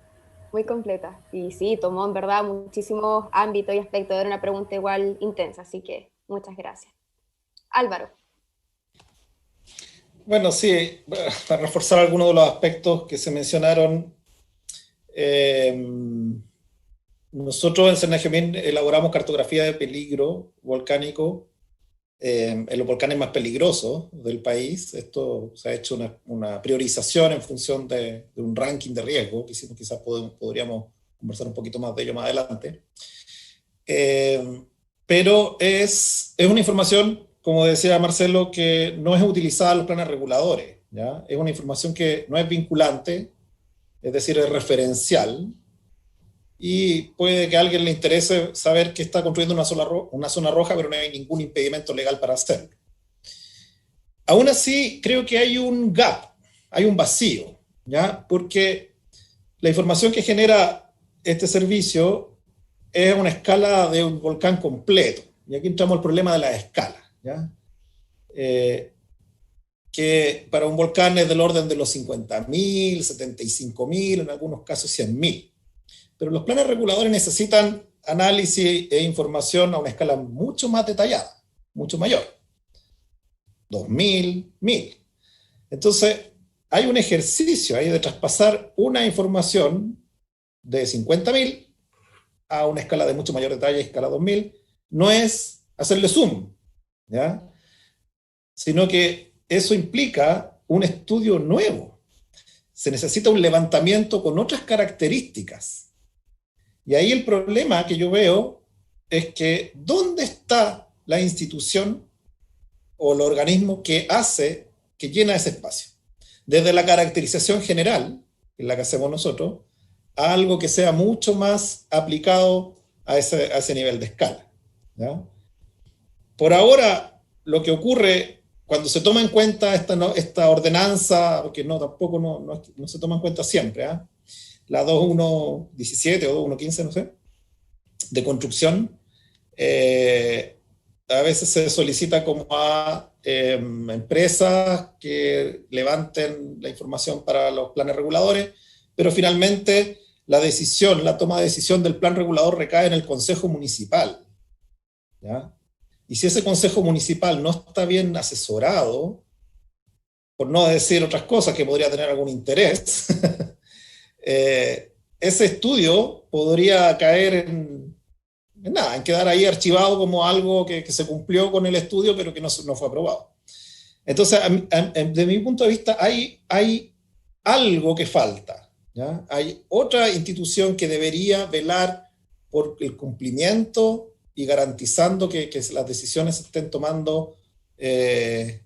Muy completa. Y sí, tomó en verdad muchísimos ámbitos y aspectos. Era una pregunta igual intensa, así que muchas gracias. Álvaro.
Bueno, sí, para reforzar algunos de los aspectos que se mencionaron, nosotros en Senagemién elaboramos cartografía de peligro volcánico en los volcanes más peligrosos del país. Esto se ha hecho una priorización en función de un ranking de riesgo, que quizás podríamos conversar un poquito más de ello más adelante. Pero es una información, como decía Marcelo, que no es utilizada en los planes reguladores, ¿ya? Es una información que no es vinculante, es decir, es referencial, y puede que a alguien le interese saber que está construyendo una zona roja, pero no hay ningún impedimento legal para hacerlo. Aún así, creo que hay un gap, hay un vacío, ¿ya? Porque la información que genera este servicio es una escala de un volcán completo, y aquí entramos al problema de la escala, ¿ya? Que para un volcán es del orden de los 50.000, 75.000, en algunos casos 100.000. Pero los planes reguladores necesitan análisis e información a una escala mucho más detallada, mucho mayor. 2.000, 1.000. Entonces, hay un ejercicio ahí de traspasar una información de 50.000 a una escala de mucho mayor detalle, escala 2.000. No es hacerle zoom, ¿ya? Sino que eso implica un estudio nuevo. Se necesita un levantamiento con otras características. Y ahí el problema que yo veo es que ¿dónde está la institución o el organismo que llena ese espacio? Desde la caracterización general, que es la que hacemos nosotros, a algo que sea mucho más aplicado a ese nivel de escala, ¿ya? Por ahora, lo que ocurre cuando se toma en cuenta esta ordenanza, porque tampoco no se toma en cuenta siempre, ¿eh? La 2117 o 2115, no sé, de construcción, a veces se solicita como a empresas que levanten la información para los planes reguladores, pero finalmente la toma de decisión del plan regulador recae en el Consejo Municipal, ¿ya? Y si ese Consejo Municipal no está bien asesorado, por no decir otras cosas que podría tener algún interés, ese estudio podría caer en nada, en quedar ahí archivado como algo que se cumplió con el estudio, pero que no fue aprobado. Entonces, de mi punto de vista, hay algo que falta, ¿ya? Hay otra institución que debería velar por el cumplimiento y garantizando que las decisiones se estén tomando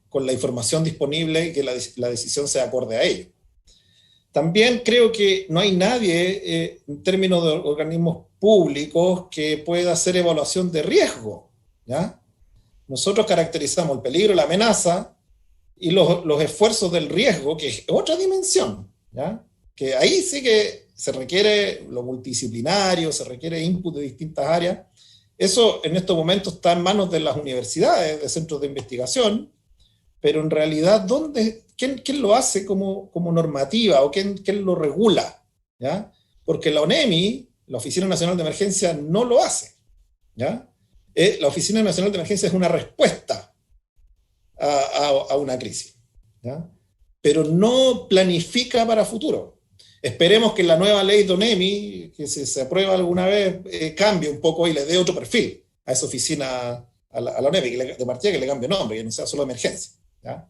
con la información disponible y que la decisión sea acorde a ello. También creo que no hay nadie, en términos de organismos públicos, que pueda hacer evaluación de riesgo, ¿ya? Nosotros caracterizamos el peligro, la amenaza y los esfuerzos del riesgo, que es otra dimensión, ¿ya? Que ahí sí que se requiere lo multidisciplinario, se requiere input de distintas áreas. Eso en estos momentos está en manos de las universidades, de centros de investigación, pero en realidad, ¿quién lo hace como normativa o quién lo regula? ¿Ya? Porque la ONEMI, la Oficina Nacional de Emergencia, no lo hace, ¿ya? La Oficina Nacional de Emergencia es una respuesta a una crisis, ¿ya? Pero no planifica para futuro. Esperemos que la nueva ley de ONEMI, que se aprueba alguna vez, cambie un poco y le dé otro perfil a esa oficina, a la ONEMI, de partida que le cambie nombre, que no sea solo emergencia, ¿ya?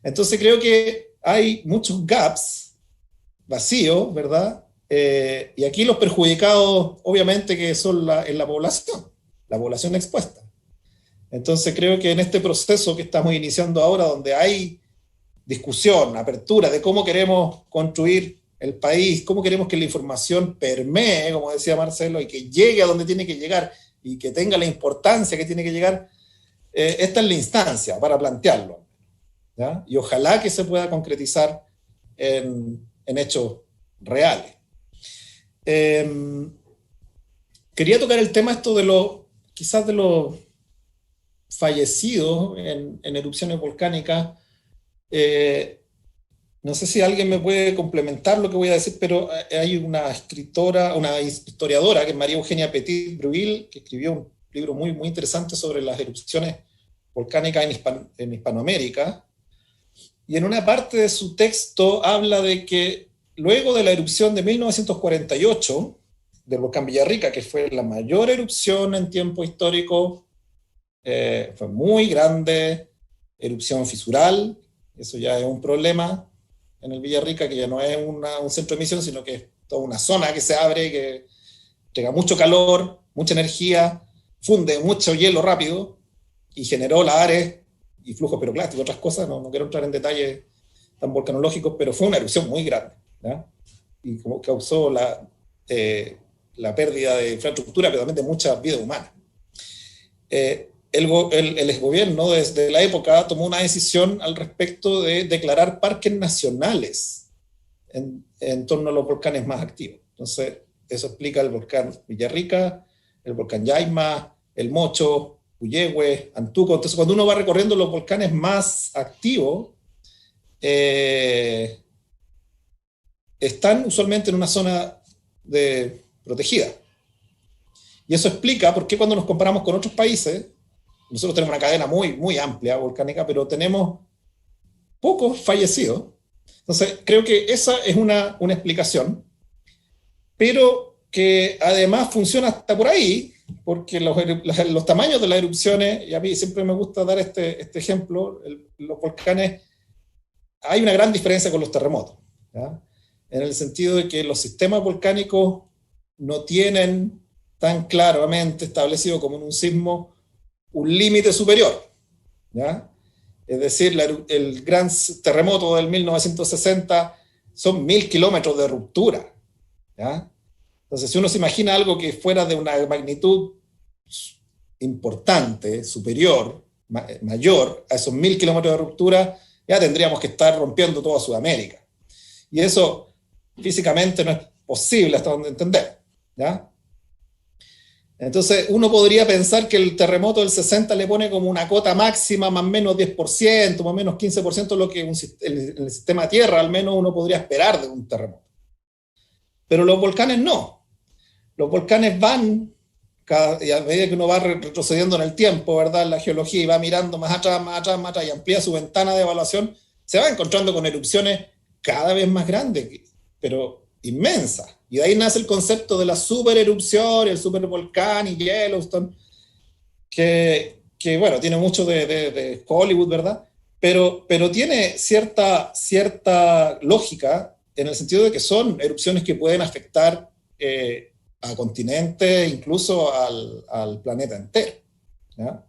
Entonces creo que hay muchos gaps, vacíos, ¿verdad? Y aquí los perjudicados, obviamente, que son la población expuesta. Entonces creo que en este proceso que estamos iniciando ahora, donde hay discusión, apertura de cómo queremos construir el país, cómo queremos que la información permee, como decía Marcelo, y que llegue a donde tiene que llegar y que tenga la importancia que tiene que llegar, esta es la instancia para plantearlo, ¿ya? Y ojalá que se pueda concretizar en hechos reales. Quería tocar el tema quizás de los fallecidos en erupciones volcánicas. No sé si alguien me puede complementar lo que voy a decir, pero hay una historiadora, que es María Eugenia Petit-Breuil, que escribió un libro muy, muy interesante sobre las erupciones volcánicas en Hispanoamérica, y en una parte de su texto habla de que luego de la erupción de 1948 del volcán Villarrica, que fue la mayor erupción en tiempo histórico, fue muy grande, erupción fisural, eso ya es un problema en el Villarrica, que ya no es un centro de emisión, sino que es toda una zona que se abre, que llega mucho calor, mucha energía, funde mucho hielo rápido y generó lahares y flujos piroclásticos y otras cosas. No quiero entrar en detalles tan volcanológicos, pero fue una erupción muy grande, ¿ya? Y como causó la pérdida de infraestructura, pero también de muchas vidas humanas. El exgobierno desde la época tomó una decisión al respecto de declarar parques nacionales en torno a los volcanes más activos. Entonces, eso explica el volcán Villarrica, el volcán Yaima, el Mocho, Puyehue, Antuco. Entonces, cuando uno va recorriendo los volcanes más activos, están usualmente en una zona protegida. Y eso explica por qué cuando nos comparamos con otros países, nosotros tenemos una cadena muy, muy amplia volcánica, pero tenemos pocos fallecidos. Entonces, creo que esa es una explicación, pero que además funciona hasta por ahí, porque los tamaños de las erupciones, y a mí siempre me gusta dar este ejemplo, los volcanes, hay una gran diferencia con los terremotos, ¿ya? En el sentido de que los sistemas volcánicos no tienen tan claramente establecido como en un sismo un límite superior, ¿ya? Es decir, el gran terremoto del 1960 son 1000 kilómetros de ruptura, ¿ya? Entonces, si uno se imagina algo que fuera de una magnitud importante, superior, mayor a esos 1000 kilómetros de ruptura, ya tendríamos que estar rompiendo toda Sudamérica. Y eso físicamente no es posible hasta donde entender, ¿ya? Entonces, uno podría pensar que el terremoto del 60 le pone como una cota máxima, más o menos 10%, más o menos 15%, lo que en el sistema Tierra al menos uno podría esperar de un terremoto, pero los volcanes no. Los volcanes van, y a medida que uno va retrocediendo en el tiempo, ¿verdad? En la geología, y va mirando más atrás, más atrás, más atrás, y amplía su ventana de evaluación, se va encontrando con erupciones cada vez más grandes, pero inmensas. Y de ahí nace el concepto de la supererupción, el supervolcán y Yellowstone, que bueno, tiene mucho de Hollywood, ¿verdad? Pero tiene cierta lógica en el sentido de que son erupciones que pueden afectar a continentes, incluso al planeta entero, ¿ya?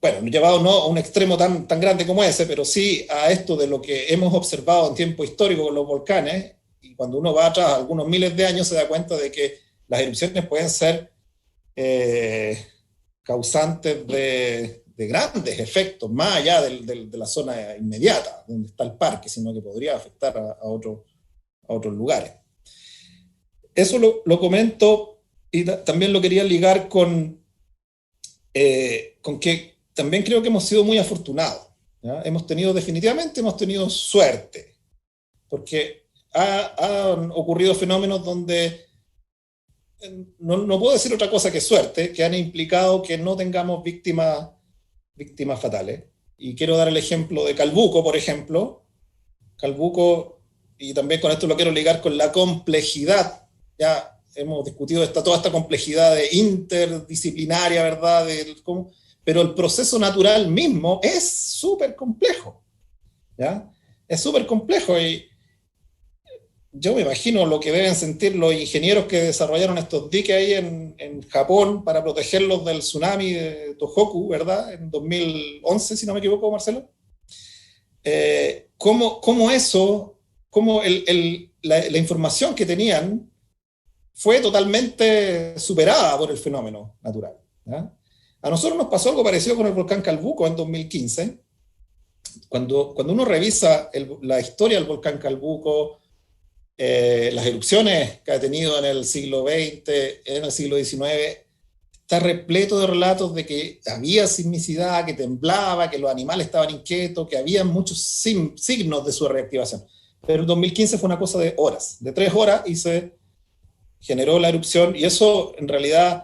Bueno, llevado no a un extremo tan grande como ese, pero sí a esto de lo que hemos observado en tiempo histórico con los volcanes, y cuando uno va atrás algunos miles de años se da cuenta de que las erupciones pueden ser causantes de grandes efectos, más allá de la zona inmediata, donde está el parque, sino que podría afectar a otros lugares. Eso lo comento, y también lo quería ligar con que también creo que hemos sido muy afortunados, ¿ya? Definitivamente hemos tenido suerte, porque han ocurrido fenómenos donde no puedo decir otra cosa que suerte, que han implicado que no tengamos víctimas fatales. Y quiero dar el ejemplo de Calbuco, por ejemplo. Calbuco, y también con esto lo quiero ligar con la complejidad. Ya hemos discutido toda esta complejidad de interdisciplinaria, ¿verdad? Pero el proceso natural mismo es súper complejo, ¿ya? Es súper complejo, y yo me imagino lo que deben sentir los ingenieros que desarrollaron estos diques ahí en Japón para protegerlos del tsunami de Tohoku, ¿verdad? En 2011, si no me equivoco, Marcelo. Cómo la información que tenían fue totalmente superada por el fenómeno natural, ¿ya? A nosotros nos pasó algo parecido con el volcán Calbuco en 2015. Cuando uno revisa la historia del volcán Calbuco, las erupciones que ha tenido en el siglo XX, en el siglo XIX, está repleto de relatos de que había sismicidad, que temblaba, que los animales estaban inquietos, que había muchos signos de su reactivación. Pero el 2015 fue una cosa de horas, de 3 horas, y se generó la erupción, y eso en realidad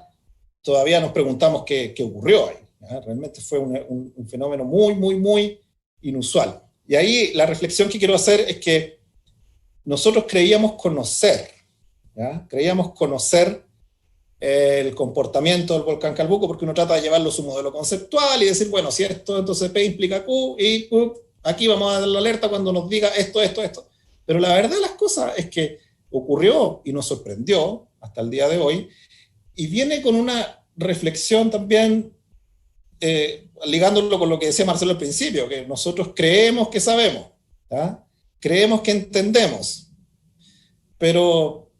todavía nos preguntamos qué ocurrió ahí, ¿ya? Realmente fue un fenómeno muy, muy, muy inusual. Y ahí la reflexión que quiero hacer es que nosotros creíamos conocer, ¿ya? Creíamos conocer el comportamiento del volcán Calbuco, porque uno trata de llevarlo a su modelo conceptual y decir, bueno, si esto, entonces P implica Q, y aquí vamos a dar la alerta cuando nos diga esto. Pero la verdad de las cosas es que ocurrió y nos sorprendió hasta el día de hoy, y viene con una reflexión también, ligándolo con lo que decía Marcelo al principio, que nosotros creemos que sabemos, ¿ya? Creemos que entendemos, pero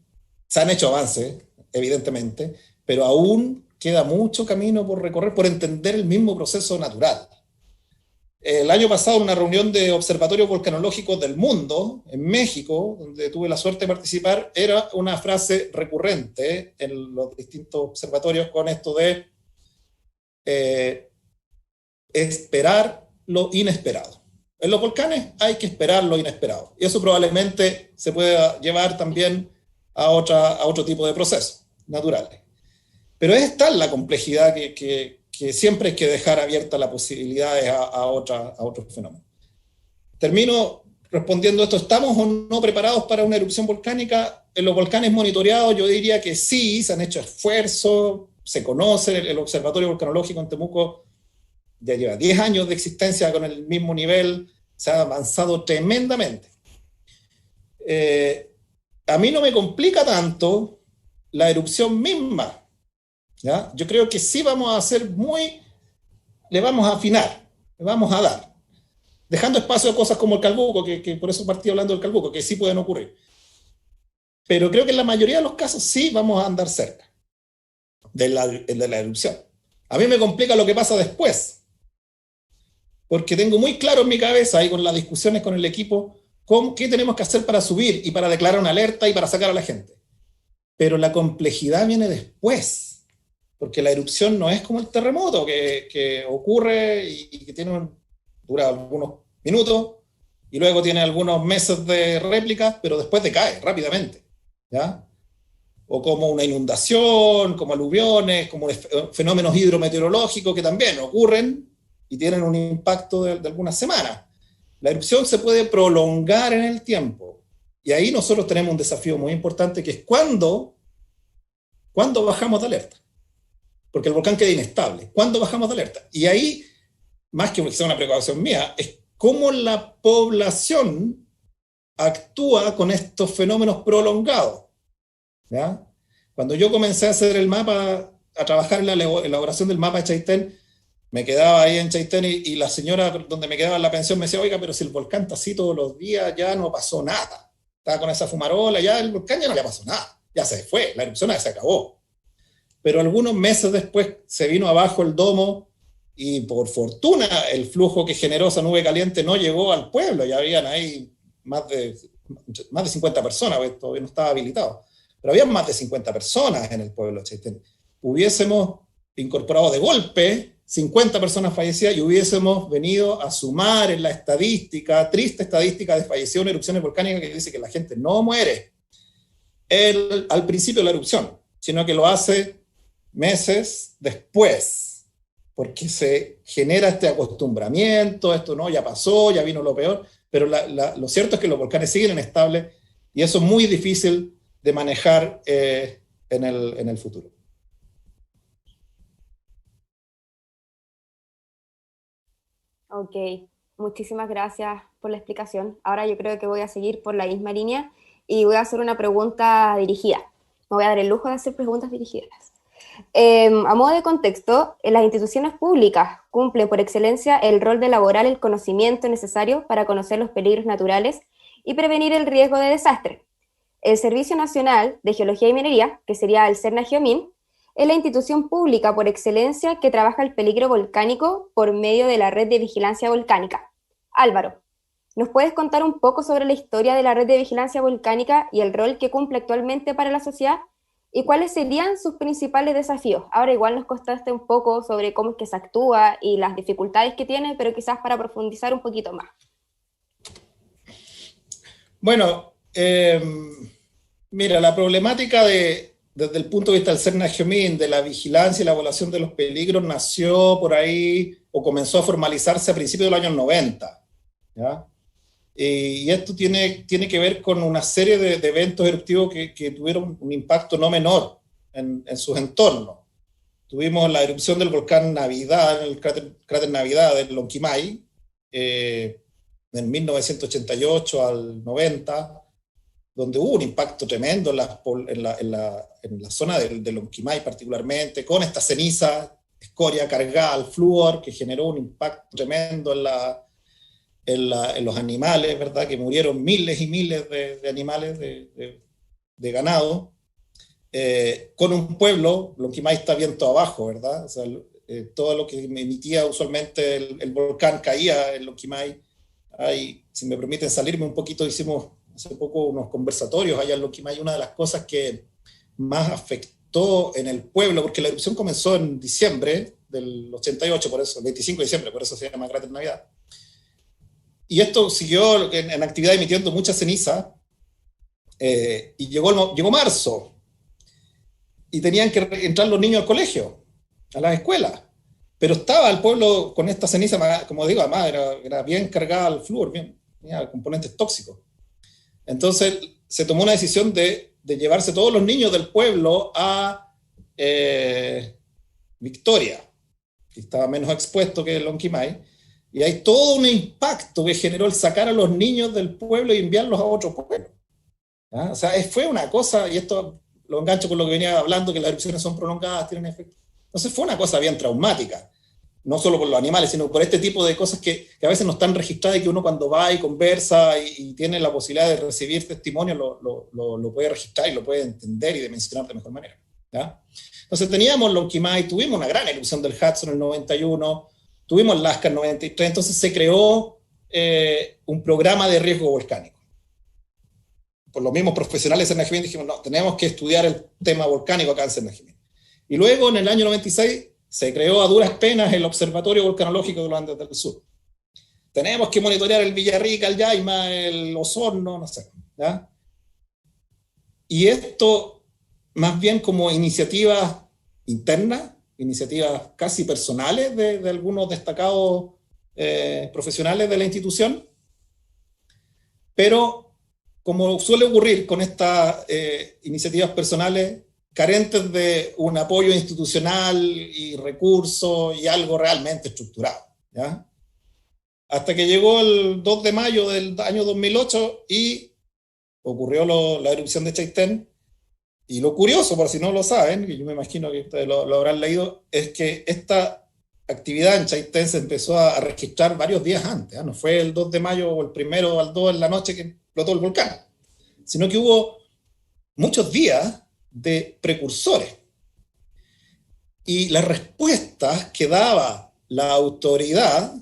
se han hecho avances, evidentemente, pero aún queda mucho camino por recorrer, por entender el mismo proceso natural. El año pasado, en una reunión de observatorios volcanológicos del mundo, en México, donde tuve la suerte de participar, era una frase recurrente en los distintos observatorios con esto de esperar lo inesperado. En los volcanes hay que esperar lo inesperado, y eso probablemente se pueda llevar también a otro tipo de procesos naturales. Pero es tal la complejidad que siempre hay que dejar abiertas las posibilidades a otros fenómenos. Termino respondiendo esto: ¿estamos o no preparados para una erupción volcánica? En los volcanes monitoreados yo diría que sí, se han hecho esfuerzos, se conoce, el Observatorio Volcanológico en Temuco ya lleva 10 años de existencia con el mismo nivel, se ha avanzado tremendamente. A mí no me complica tanto la erupción misma, ¿ya? Yo creo que sí vamos a hacer le vamos a afinar, le vamos a dar, dejando espacio a cosas como el Calbuco, que por eso partí hablando del Calbuco, que sí pueden ocurrir. Pero creo que en la mayoría de los casos sí vamos a andar cerca de la erupción. A mí me complica lo que pasa después, porque tengo muy claro en mi cabeza, y con las discusiones con el equipo, qué tenemos que hacer para subir y para declarar una alerta y para sacar a la gente. Pero la complejidad viene después, porque la erupción no es como el terremoto que ocurre y que dura algunos minutos y luego tiene algunos meses de réplica, pero después decae rápidamente. ¿ya? O como una inundación, como aluviones, como fenómenos hidrometeorológicos que también ocurren y tienen un impacto de algunas semanas. La erupción se puede prolongar en el tiempo, y ahí nosotros tenemos un desafío muy importante, que es cuándo bajamos de alerta, porque el volcán queda inestable. ¿Cuándo bajamos de alerta? Y ahí, más que sea una preocupación mía, es cómo la población actúa con estos fenómenos prolongados, ¿ya? Cuando yo comencé a hacer el mapa, a trabajar en la elaboración del mapa de Chaitén, me quedaba ahí en Chaitén y la señora donde me quedaba en la pensión me decía, oiga, pero si el volcán está así todos los días, ya no pasó nada. Estaba con esa fumarola, ya el volcán ya no le pasó nada, ya se fue, la erupción ya se acabó. Pero algunos meses después se vino abajo el domo y por fortuna el flujo que generó esa nube caliente no llegó al pueblo, ya habían ahí más de 50 personas, porque todavía no estaba habilitado, pero había más de 50 personas en el pueblo de Chaitén. Hubiésemos incorporado de golpe 50 personas fallecidas y hubiésemos venido a sumar en la estadística, triste estadística de fallecidos en erupciones volcánicas, que dice que la gente no muere al principio de la erupción, sino que lo hace meses después, porque se genera este acostumbramiento, esto no, ya pasó, ya vino lo peor, pero lo cierto es que los volcanes siguen inestables y eso es muy difícil de manejar en el futuro.
Ok, muchísimas gracias por la explicación. Ahora yo creo que voy a seguir por la misma línea y voy a hacer una pregunta dirigida. Me voy a dar el lujo de hacer preguntas dirigidas. A modo de contexto, las instituciones públicas cumplen por excelencia el rol de elaborar el conocimiento necesario para conocer los peligros naturales y prevenir el riesgo de desastre. El Servicio Nacional de Geología y Minería, que sería el CERNA-GEOMIN, es la institución pública por excelencia que trabaja el peligro volcánico por medio de la red de vigilancia volcánica. Álvaro, ¿nos puedes contar un poco sobre la historia de la red de vigilancia volcánica y el rol que cumple actualmente para la sociedad? ¿Y cuáles serían sus principales desafíos? Ahora igual nos contaste un poco sobre cómo es que se actúa y las dificultades que tiene, pero quizás para profundizar un poquito más.
Bueno, mira, la problemática desde el punto de vista del CERNA-GEOMIN, de la vigilancia y la evaluación de los peligros, nació por ahí o comenzó a formalizarse a principios de los años 90, ¿ya? Y esto tiene que ver con una serie de eventos eruptivos que tuvieron un impacto no menor en sus entornos. Tuvimos la erupción del volcán Navidad, el cráter Navidad del Lonquimay, en 1988 al 90, donde hubo un impacto tremendo en la zona del Lonquimay particularmente, con esta ceniza, escoria cargada al flúor, que generó un impacto tremendo en los animales, ¿verdad? Que murieron miles y miles de animales, de ganado, con un pueblo, Lonquimay está viento abajo, ¿verdad? O sea, todo lo que emitía usualmente el volcán caía en Lonquimay. Si me permiten salirme un poquito, hicimos hace poco unos conversatorios allá en Lonquimay. Una de las cosas que más afectó en el pueblo, porque la erupción comenzó en diciembre del 88, por eso, el 25 de diciembre, por eso se llama cráter Navidad. Y esto siguió en actividad emitiendo mucha ceniza, y llegó marzo, y tenían que entrar los niños al colegio, a las escuelas, pero estaba el pueblo con esta ceniza, como digo, además era bien cargada al flúor, tenía componentes tóxicos. Entonces se tomó una decisión de llevarse todos los niños del pueblo a Victoria, que estaba menos expuesto que Lonquimay, y hay todo un impacto que generó el sacar a los niños del pueblo y enviarlos a otro pueblo. ¿Ah? O sea, fue una cosa, y esto lo engancho con lo que venía hablando, que las erupciones son prolongadas, tienen efecto. Entonces fue una cosa bien traumática, no solo por los animales, sino por este tipo de cosas que a veces no están registradas y que uno cuando va y conversa y tiene la posibilidad de recibir testimonio, lo puede registrar y lo puede entender y dimensionar de mejor manera. ¿Ya? Entonces teníamos Lonquimay, tuvimos una gran erupción del Hudson en el 91, tuvimos Lascaux en el 93, entonces se creó un programa de riesgo volcánico. Por los mismos profesionales en CERNA-GEOMIN dijimos, no, tenemos que estudiar el tema volcánico acá en CERNA-GEOMIN. Y luego en el año 96 se creó a duras penas el Observatorio Volcanológico de los Andes del Sur. Tenemos que monitorear el Villarrica, el Yaima, el Osorno, no sé, ¿ya? y esto más bien como iniciativas internas, iniciativas casi personales de algunos destacados profesionales de la institución, pero como suele ocurrir con estas iniciativas personales, carentes de un apoyo institucional y recursos y algo realmente estructurado, ¿ya? Hasta que llegó el 2 de mayo del año 2008 y ocurrió la erupción de Chaitén. Y lo curioso, por si no lo saben, que yo me imagino que ustedes lo habrán leído, es que esta actividad en Chaitén se empezó a registrar varios días antes, ¿eh? No fue el 2 de mayo o el 1 al 2 en la noche que explotó el volcán, sino que hubo muchos días de precursores. Y las respuestas que daba la autoridad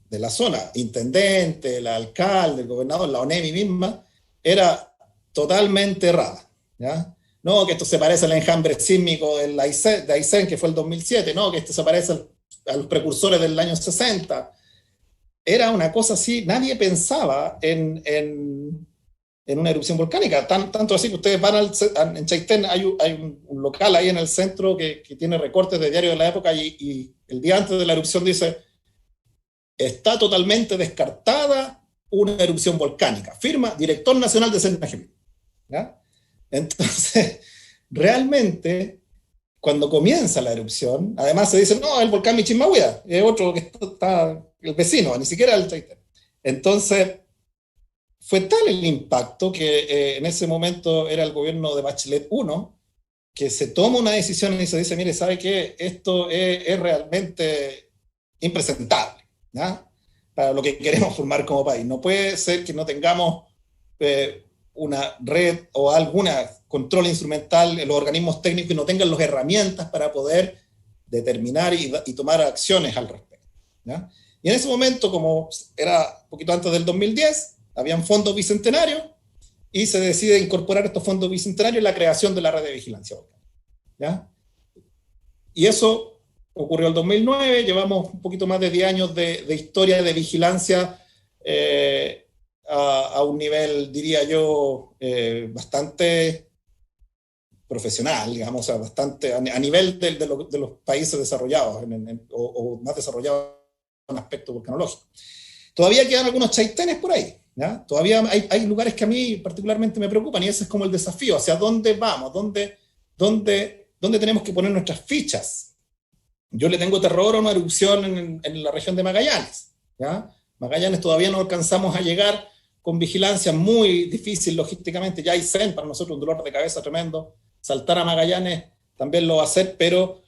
de la zona, intendente, el alcalde, el gobernador, la ONEMI misma, era totalmente errada, ¿ya? No, que esto se parece al enjambre sísmico de Aysén, que fue el 2007, no, que esto se parece a los precursores del año 60. Era una cosa así, nadie pensaba en una erupción volcánica, tanto así que ustedes van en Chaitén, hay un local ahí en el centro que tiene recortes de diario de la época y el día antes de la erupción dice: está totalmente descartada una erupción volcánica. Firma Director Nacional de SENAGEM, ¿ya? Entonces, realmente, cuando comienza la erupción, además se dice, no, el volcán Michimahuida, es otro que está el vecino, ni siquiera el Chaitén. Entonces, fue tal el impacto que en ese momento era el gobierno de Bachelet 1, que se toma una decisión y se dice, mire, ¿sabe qué? Esto es realmente impresentable, ¿ya? Para lo que queremos formar como país. No puede ser que no tengamos una red o algún control instrumental en los organismos técnicos y no tengan las herramientas para poder determinar y tomar acciones al respecto, ¿ya? Y en ese momento, como era un poquito antes del 2010, habían fondos bicentenarios y se decide incorporar estos fondos bicentenarios en la creación de la red de vigilancia volcánica, ¿ya? Y eso ocurrió en el 2009, llevamos un poquito más de 10 años de historia de vigilancia a un nivel, diría yo, bastante profesional, digamos, o sea, bastante a nivel de los países desarrollados o más desarrollados en aspecto volcanológico. Todavía quedan algunos chaitenes por ahí, ¿ya? Todavía hay lugares que a mí particularmente me preocupan y ese es como el desafío, hacia dónde vamos, dónde tenemos que poner nuestras fichas. Yo le tengo terror a una erupción en la región de Magallanes, ¿ya? Magallanes todavía no alcanzamos a llegar con vigilancia, muy difícil logísticamente, ya Aysén para nosotros un dolor de cabeza tremendo, saltar a Magallanes también lo va a hacer, pero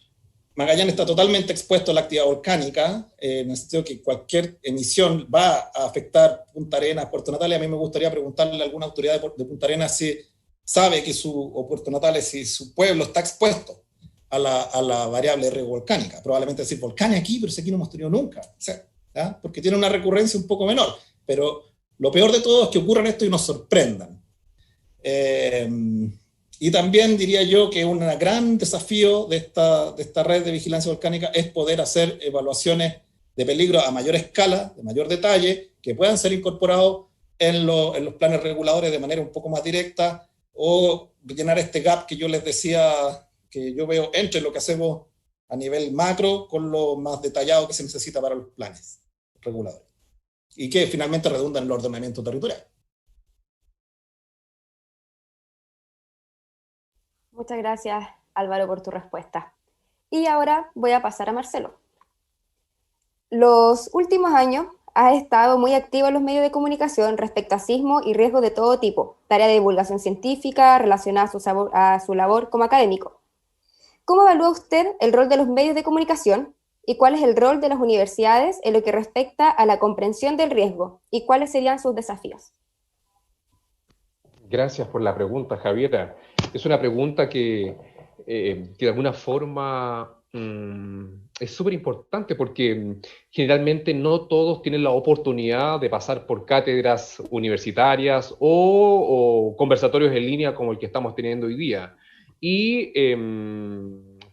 Magallanes está totalmente expuesto a la actividad volcánica, en el sentido que cualquier emisión va a afectar Punta Arenas, Puerto Natales. A mí me gustaría preguntarle a alguna autoridad de Punta Arenas si sabe que o Puerto Natales, si su pueblo está expuesto a la variable de riesgo volcánica. Probablemente decir, volcanes aquí, pero si aquí no hemos tenido nunca, o sea, ¿ya? Porque tiene una recurrencia un poco menor, pero lo peor de todo es que ocurran esto y nos sorprendan. Y también diría yo que un gran desafío de esta red de vigilancia volcánica es poder hacer evaluaciones de peligro a mayor escala, de mayor detalle, que puedan ser incorporados en los planes reguladores de manera un poco más directa, o llenar este gap que yo les decía, que yo veo entre lo que hacemos a nivel macro con lo más detallado que se necesita para los planes reguladores, y que finalmente redunda en el ordenamiento territorial.
Muchas gracias, Álvaro, por tu respuesta. Y ahora voy a pasar a Marcelo. Los últimos años has estado muy activo en los medios de comunicación respecto a sismo y riesgos de todo tipo, tarea de divulgación científica relacionada a su labor como académico. ¿Cómo evalúa usted el rol de los medios de comunicación y cuál es el rol de las universidades en lo que respecta a la comprensión del riesgo y cuáles serían sus desafíos?
Gracias por la pregunta, Javiera. Es una pregunta que de alguna forma es súper importante porque generalmente no todos tienen la oportunidad de pasar por cátedras universitarias o conversatorios en línea como el que estamos teniendo hoy día. Y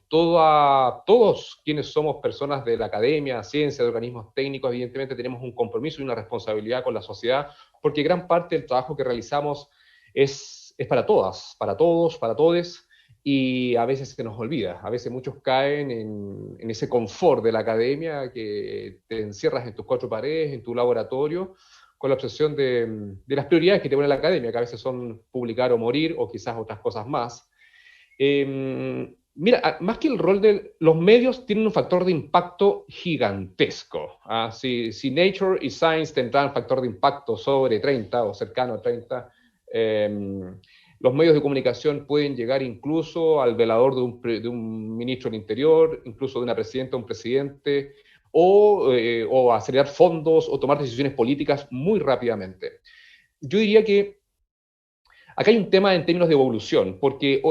todos quienes somos personas de la academia, ciencia, de organismos técnicos, evidentemente tenemos un compromiso y una responsabilidad con la sociedad, porque gran parte del trabajo que realizamos es es para todas, para todos, para todes, y a veces se nos olvida. A veces muchos caen en ese confort de la academia, que te encierras en tus cuatro paredes, en tu laboratorio, con la obsesión de las prioridades que te pone la academia, que a veces son publicar o morir, o quizás otras cosas más. Mira, más que el rol de los medios, tienen un factor de impacto gigantesco. Si Nature y Science tendrán un factor de impacto sobre 30 o cercano a 30, los medios de comunicación pueden llegar incluso al velador de un ministro del Interior, incluso de una presidenta o un presidente, o acelerar fondos o tomar decisiones políticas muy rápidamente. Yo diría que acá hay un tema en términos de evolución, porque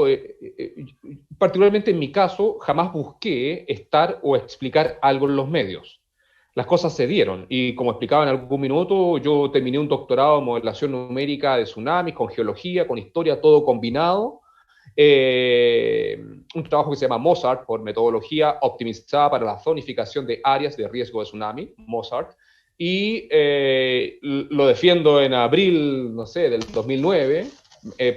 particularmente en mi caso jamás busqué estar o explicar algo en los medios. Las cosas se dieron y como explicaba en algún minuto, yo terminé un doctorado en modelación numérica de tsunamis, con geología, con historia, todo combinado. Un trabajo que se llama Mozart, por metodología optimizada para la zonificación de áreas de riesgo de tsunami, Mozart, y lo defiendo en abril, no sé, del 2009,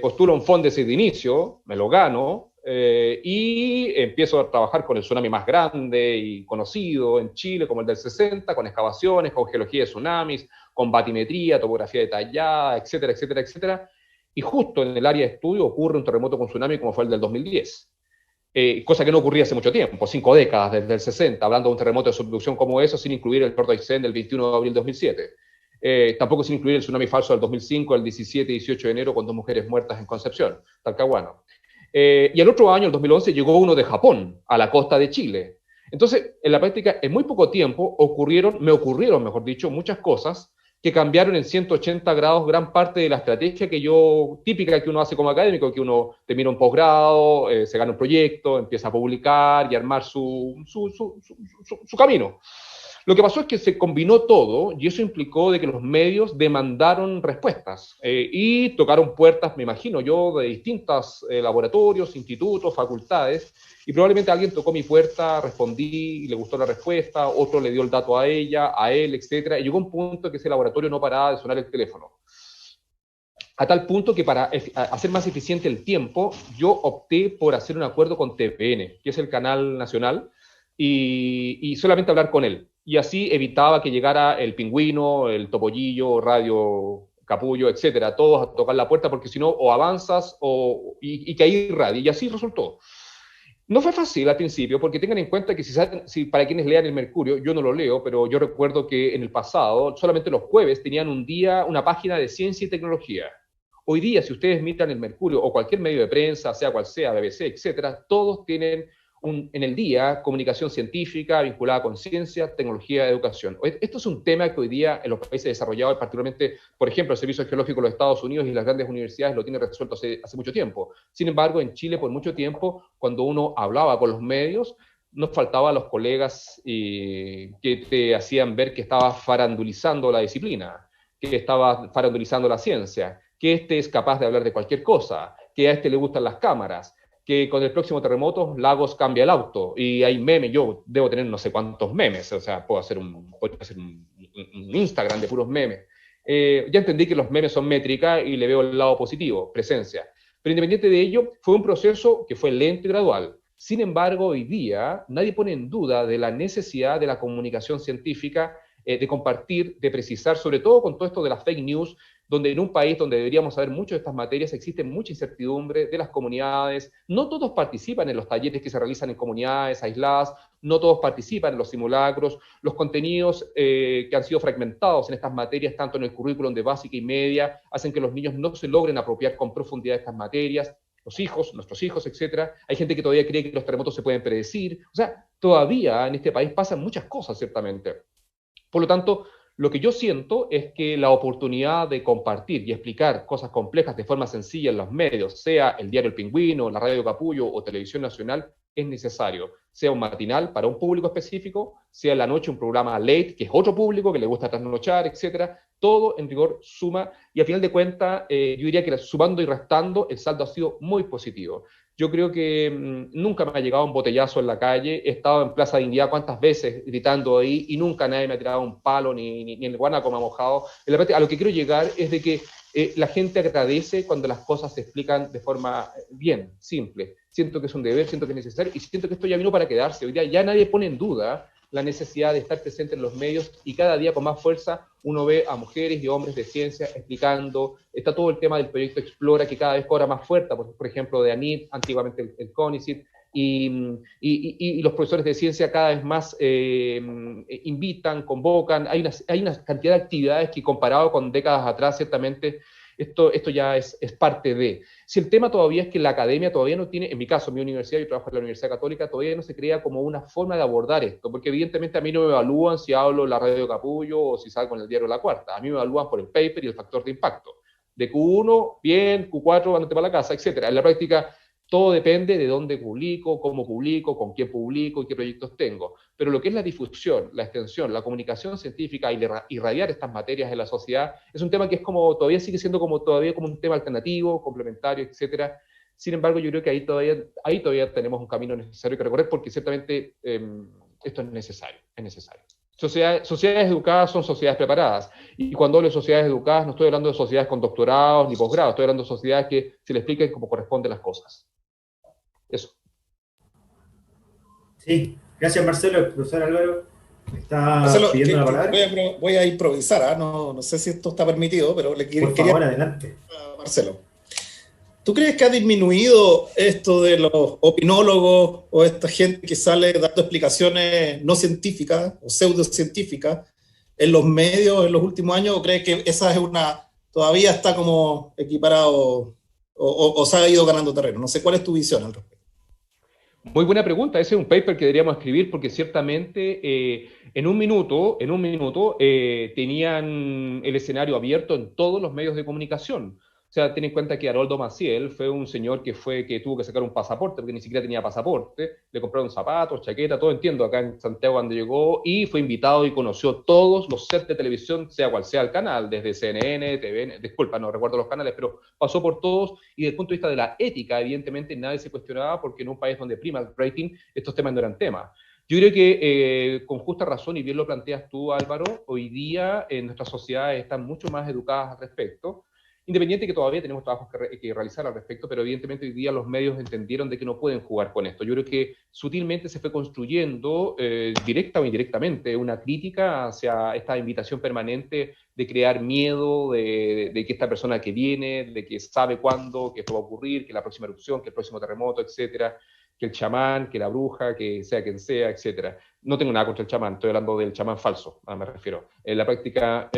postulo un Fondesit de inicio, me lo gano, y empiezo a trabajar con el tsunami más grande y conocido en Chile, como el del 60, con excavaciones, con geología de tsunamis, con batimetría, topografía detallada, etcétera, etcétera, etcétera. Y justo en el área de estudio ocurre un terremoto con tsunami como fue el del 2010. Cosa que no ocurría hace mucho tiempo, 5 décadas, desde el 60, hablando de un terremoto de subducción como eso, sin incluir el Tordo Aysén del 21 de abril de 2007. Tampoco sin incluir el tsunami falso del 2005, el 17 y 18 de enero, con 2 mujeres muertas en Concepción, Talcahuano. Y el otro año, el 2011, llegó uno de Japón, a la costa de Chile. Entonces, en la práctica, en muy poco tiempo, me ocurrieron, mejor dicho, muchas cosas que cambiaron en 180 grados gran parte de la estrategia típica que uno hace como académico, que uno termina un posgrado, se gana un proyecto, empieza a publicar y armar su camino. Lo que pasó es que se combinó todo y eso implicó de que los medios demandaron respuestas y tocaron puertas, me imagino yo, de distintos laboratorios, institutos, facultades, y probablemente alguien tocó mi puerta, respondí y le gustó la respuesta, otro le dio el dato a ella, a él, etc. Y llegó un punto que ese laboratorio no paraba de sonar el teléfono. A tal punto que para hacer más eficiente el tiempo, yo opté por hacer un acuerdo con TVN, que es el canal nacional, y solamente hablar con él. Y así evitaba que llegara el Pingüino, el Topollillo, Radio Capullo, etcétera, todos a tocar la puerta, porque si no, o avanzas y que ahí irradie. Y así resultó. No fue fácil al principio, porque tengan en cuenta que si para quienes lean el Mercurio, yo no lo leo, pero yo recuerdo que en el pasado, solamente los jueves tenían un día una página de ciencia y tecnología. Hoy día, si ustedes miran el Mercurio o cualquier medio de prensa, sea cual sea, BBC, etcétera, todos tienen en el día comunicación científica vinculada con ciencia, tecnología, educación. Esto es un tema que hoy día en los países desarrollados, particularmente, por ejemplo, el Servicio Geológico de los Estados Unidos y las grandes universidades lo tienen resuelto hace mucho tiempo. Sin embargo, en Chile, por mucho tiempo, cuando uno hablaba con los medios, nos faltaban los colegas que te hacían ver que estabas farandulizando la disciplina, que estabas farandulizando la ciencia, que este es capaz de hablar de cualquier cosa, que a este le gustan las cámaras, que con el próximo terremoto Lagos cambia el auto y hay memes. Yo debo tener no sé cuántos memes, o sea, puedo hacer un Instagram de puros memes. Ya entendí que los memes son métrica y le veo el lado positivo, presencia. Pero independiente de ello, fue un proceso que fue lento y gradual. Sin embargo, hoy día nadie pone en duda de la necesidad de la comunicación científica, de compartir, de precisar, sobre todo con todo esto de las fake news, donde en un país donde deberíamos saber mucho de estas materias existe mucha incertidumbre de las comunidades. No todos participan en los talleres que se realizan en comunidades aisladas, no todos participan en los simulacros. Los contenidos que han sido fragmentados en estas materias, tanto en el currículum de básica y media, hacen que los niños no se logren apropiar con profundidad de estas materias. Los hijos, nuestros hijos, etcétera. Hay gente que todavía cree que los terremotos se pueden predecir. O sea, todavía en este país pasan muchas cosas, ciertamente. Por lo tanto, lo que yo siento es que la oportunidad de compartir y explicar cosas complejas de forma sencilla en los medios, sea el diario El Pingüino, la Radio Capullo o Televisión Nacional, es necesario. Sea un matinal para un público específico, sea en la noche un programa late, que es otro público que le gusta trasnochar, etcétera. Todo en rigor suma y a final de cuentas, yo diría que sumando y restando, el saldo ha sido muy positivo. Yo creo que nunca me ha llegado un botellazo en la calle. He estado en Plaza Dignidad cuántas veces gritando ahí y nunca nadie me ha tirado un palo ni el guanaco me ha mojado. A lo que quiero llegar es de que la gente agradece cuando las cosas se explican de forma bien, simple. Siento que es un deber, siento que es necesario, y siento que esto ya vino para quedarse. Hoy día ya nadie pone en duda la necesidad de estar presente en los medios, y cada día con más fuerza uno ve a mujeres y hombres de ciencia explicando. Está todo el tema del proyecto Explora, que cada vez cobra más fuerza, por ejemplo, de ANIT, antiguamente el CONICET, y los profesores de ciencia cada vez más invitan, convocan. Hay una cantidad de actividades que, comparado con décadas atrás, ciertamente esto ya es parte de. Si el tema todavía es que la academia todavía no tiene, en mi caso, mi universidad, yo trabajo en la Universidad Católica, todavía no se crea como una forma de abordar esto, porque evidentemente a mí no me evalúan si hablo en la radio de Capullo o si salgo en el diario La Cuarta. A mí me evalúan por el paper y el factor de impacto. De Q1, bien, Q4, ándate para la casa, etc. En la práctica, todo depende de dónde publico, cómo publico, con quién publico y qué proyectos tengo. Pero lo que es la difusión, la extensión, la comunicación científica y irradiar estas materias en la sociedad es un tema que es como, todavía sigue siendo todavía como un tema alternativo, complementario, etcétera. Sin embargo, yo creo que ahí todavía tenemos un camino necesario que recorrer, porque ciertamente esto es necesario, es necesario. Sociedades educadas son sociedades preparadas. Y cuando hablo de sociedades educadas, no estoy hablando de sociedades con doctorados ni posgrados, estoy hablando de sociedades que se le expliquen cómo corresponden las cosas. Eso.
Sí, gracias Marcelo. El profesor Álvaro está
Marcelo,
pidiendo la palabra.
voy a improvisar, ¿eh? No sé si esto está permitido, pero
Por favor, adelante.
Marcelo, ¿tú crees que ha disminuido esto de los opinólogos o esta gente que sale dando explicaciones no científicas o pseudocientíficas en los medios en los últimos años? ¿O crees que esa es todavía está como equiparado o se ha ido ganando terreno? No sé, ¿cuál es tu visión al respecto?
Muy buena pregunta. Ese es un paper que deberíamos escribir, porque ciertamente en un minuto tenían el escenario abierto en todos los medios de comunicación. O sea, ten en cuenta que Haroldo Maciel fue un señor que tuvo que sacar un pasaporte, porque ni siquiera tenía pasaporte, le compraron zapatos, chaqueta, todo, entiendo, acá en Santiago cuando llegó, y fue invitado y conoció todos los sets de televisión, sea cual sea el canal, desde CNN, TVN, disculpa, no recuerdo los canales, pero pasó por todos, y desde el punto de vista de la ética, evidentemente nadie se cuestionaba, porque en un país donde prima el rating, estos temas no eran temas. Yo creo que con justa razón, y bien lo planteas tú, Álvaro, hoy día nuestras sociedades están mucho más educadas al respecto, independiente que todavía tenemos trabajos que realizar al respecto, pero evidentemente hoy día los medios entendieron de que no pueden jugar con esto. Yo creo que sutilmente se fue construyendo, directa o indirectamente, una crítica hacia esta invitación permanente de crear miedo, de que esta persona que viene, de que sabe cuándo, que esto va a ocurrir, que la próxima erupción, que el próximo terremoto, etcétera, que el chamán, que la bruja, que sea quien sea, etcétera. No tengo nada contra el chamán, estoy hablando del chamán falso, me refiero. En la práctica,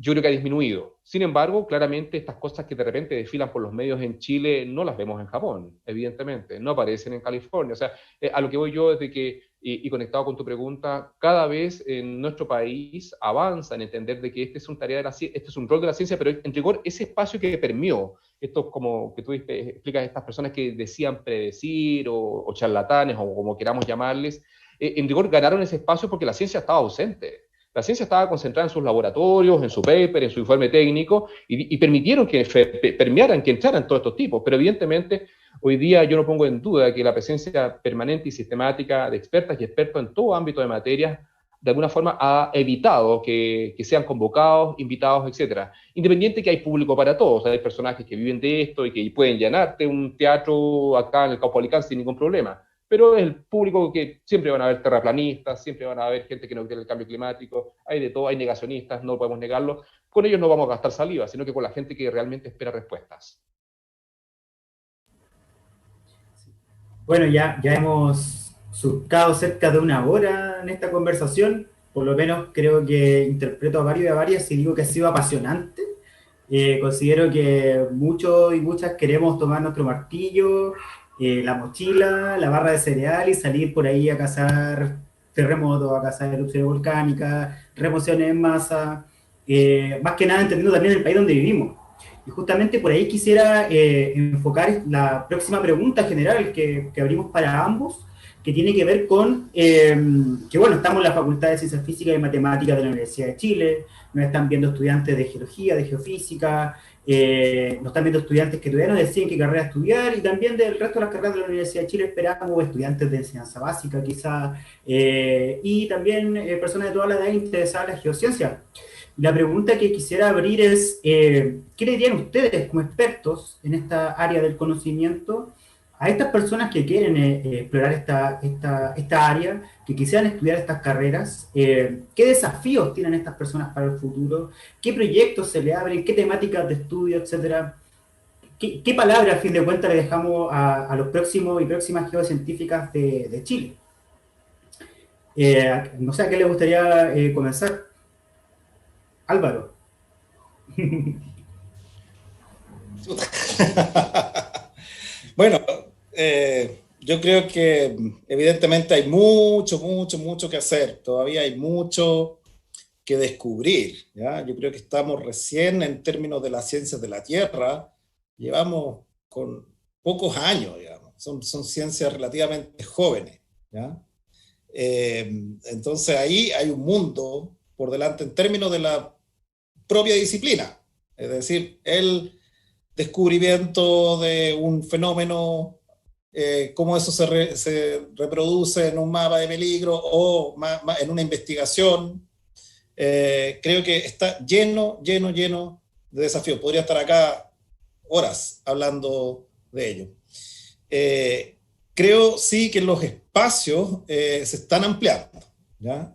yo creo que ha disminuido. Sin embargo, claramente estas cosas que de repente desfilan por los medios en Chile no las vemos en Japón, evidentemente, no aparecen en California. O sea, a lo que voy yo es de que, y conectado con tu pregunta, cada vez en nuestro país avanza en entender de que este es un rol de la ciencia, pero en rigor ese espacio que permeó, esto como que tú explicas, estas personas que decían predecir o charlatanes o como queramos llamarles, en rigor ganaron ese espacio porque la ciencia estaba ausente. La ciencia estaba concentrada en sus laboratorios, en su paper, en su informe técnico, y permitieron que permearan, que entraran todos estos tipos. Pero evidentemente, hoy día yo no pongo en duda que la presencia permanente y sistemática de expertas y expertos en todo ámbito de materias, de alguna forma ha evitado que sean convocados, invitados, etcétera. Independiente que hay público para todos, hay personajes que viven de esto y que pueden llenarte un teatro acá en el Caupolicán sin ningún problema. Pero es el público que siempre van a haber terraplanistas, siempre van a haber gente que no quiere el cambio climático, hay de todo, hay negacionistas, no podemos negarlo. Con ellos no vamos a gastar saliva, sino que con la gente que realmente espera respuestas.
Bueno, ya hemos surcado cerca de una hora en esta conversación, por lo menos creo que interpreto a varios y a varias y digo que ha sido apasionante. Considero que muchos y muchas queremos tomar nuestro martillo, la mochila, la barra de cereal y salir por ahí a cazar terremotos, a cazar erupciones volcánicas, remociones en masa, más que nada entendiendo también el país donde vivimos. Y justamente por ahí quisiera enfocar la próxima pregunta general que abrimos para ambos, que tiene que ver con que, bueno, estamos en la Facultad de Ciencias Físicas y Matemáticas de la Universidad de Chile, nos están viendo estudiantes de geología, de geofísica, nos están viendo estudiantes que todavía no deciden qué carrera estudiar, y también del resto de las carreras de la Universidad de Chile esperamos estudiantes de enseñanza básica quizás, y también personas de toda la edad interesadas en la geociencia. La pregunta que quisiera abrir es, ¿qué le dirían ustedes como expertos en esta área del conocimiento a estas personas que quieren explorar esta área, que quisieran estudiar estas carreras? ¿Qué desafíos tienen estas personas para el futuro? ¿Qué proyectos se le abren? ¿Qué temáticas de estudio, etcétera? ¿Qué palabras, a fin de cuentas, le dejamos a los próximos y próximas geocientíficas de Chile? No sé a qué le gustaría comenzar. Álvaro.
Bueno, yo creo que evidentemente hay mucho que hacer. Todavía hay mucho que descubrir, ¿ya? Yo creo que estamos recién en términos de las ciencias de la Tierra, llevamos con pocos años, digamos. Son ciencias relativamente jóvenes, ¿ya? Entonces ahí hay un mundo por delante en términos de la propia disciplina. Es decir, el descubrimiento de un fenómeno, cómo eso se reproduce en un mapa de peligro o en una investigación. Creo que está lleno de desafíos. Podría estar acá horas hablando de ello. Creo sí que los espacios se están ampliando, ¿ya?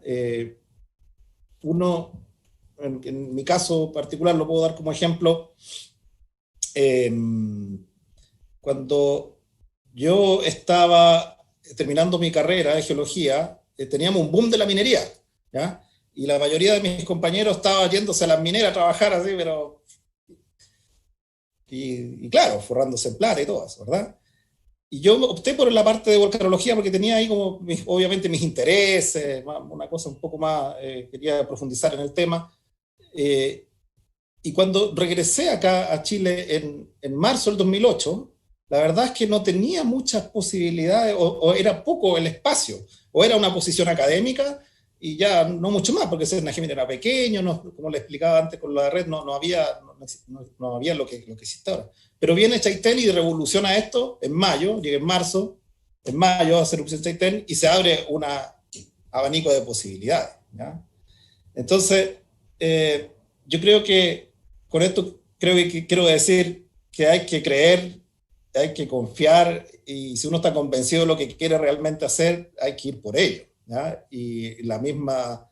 En mi caso particular lo puedo dar como ejemplo. Cuando yo estaba terminando mi carrera de geología, teníamos un boom de la minería, ¿ya? Y la mayoría de mis compañeros estaban yéndose a las mineras a trabajar así, pero... Y claro, forrándose en plata y todo eso, ¿verdad? Y yo opté por la parte de volcanología porque tenía ahí como, obviamente, mis intereses, una cosa un poco más, quería profundizar en el tema. Y cuando regresé acá a Chile en marzo del 2008, la verdad es que no tenía muchas posibilidades, o era poco el espacio, o era una posición académica, y ya no mucho más, porque Senagem era pequeño, no, como le explicaba antes con la red, no había lo que existe ahora. Pero viene Chaitén y revoluciona esto en mayo, llegué en mayo a hacer erupción Chaitén, y se abre un abanico de posibilidades, ¿ya? Entonces, yo creo que con esto quiero decir que hay que creer, hay que confiar, y si uno está convencido de lo que quiere realmente hacer, hay que ir por ello, ¿ya? Y la misma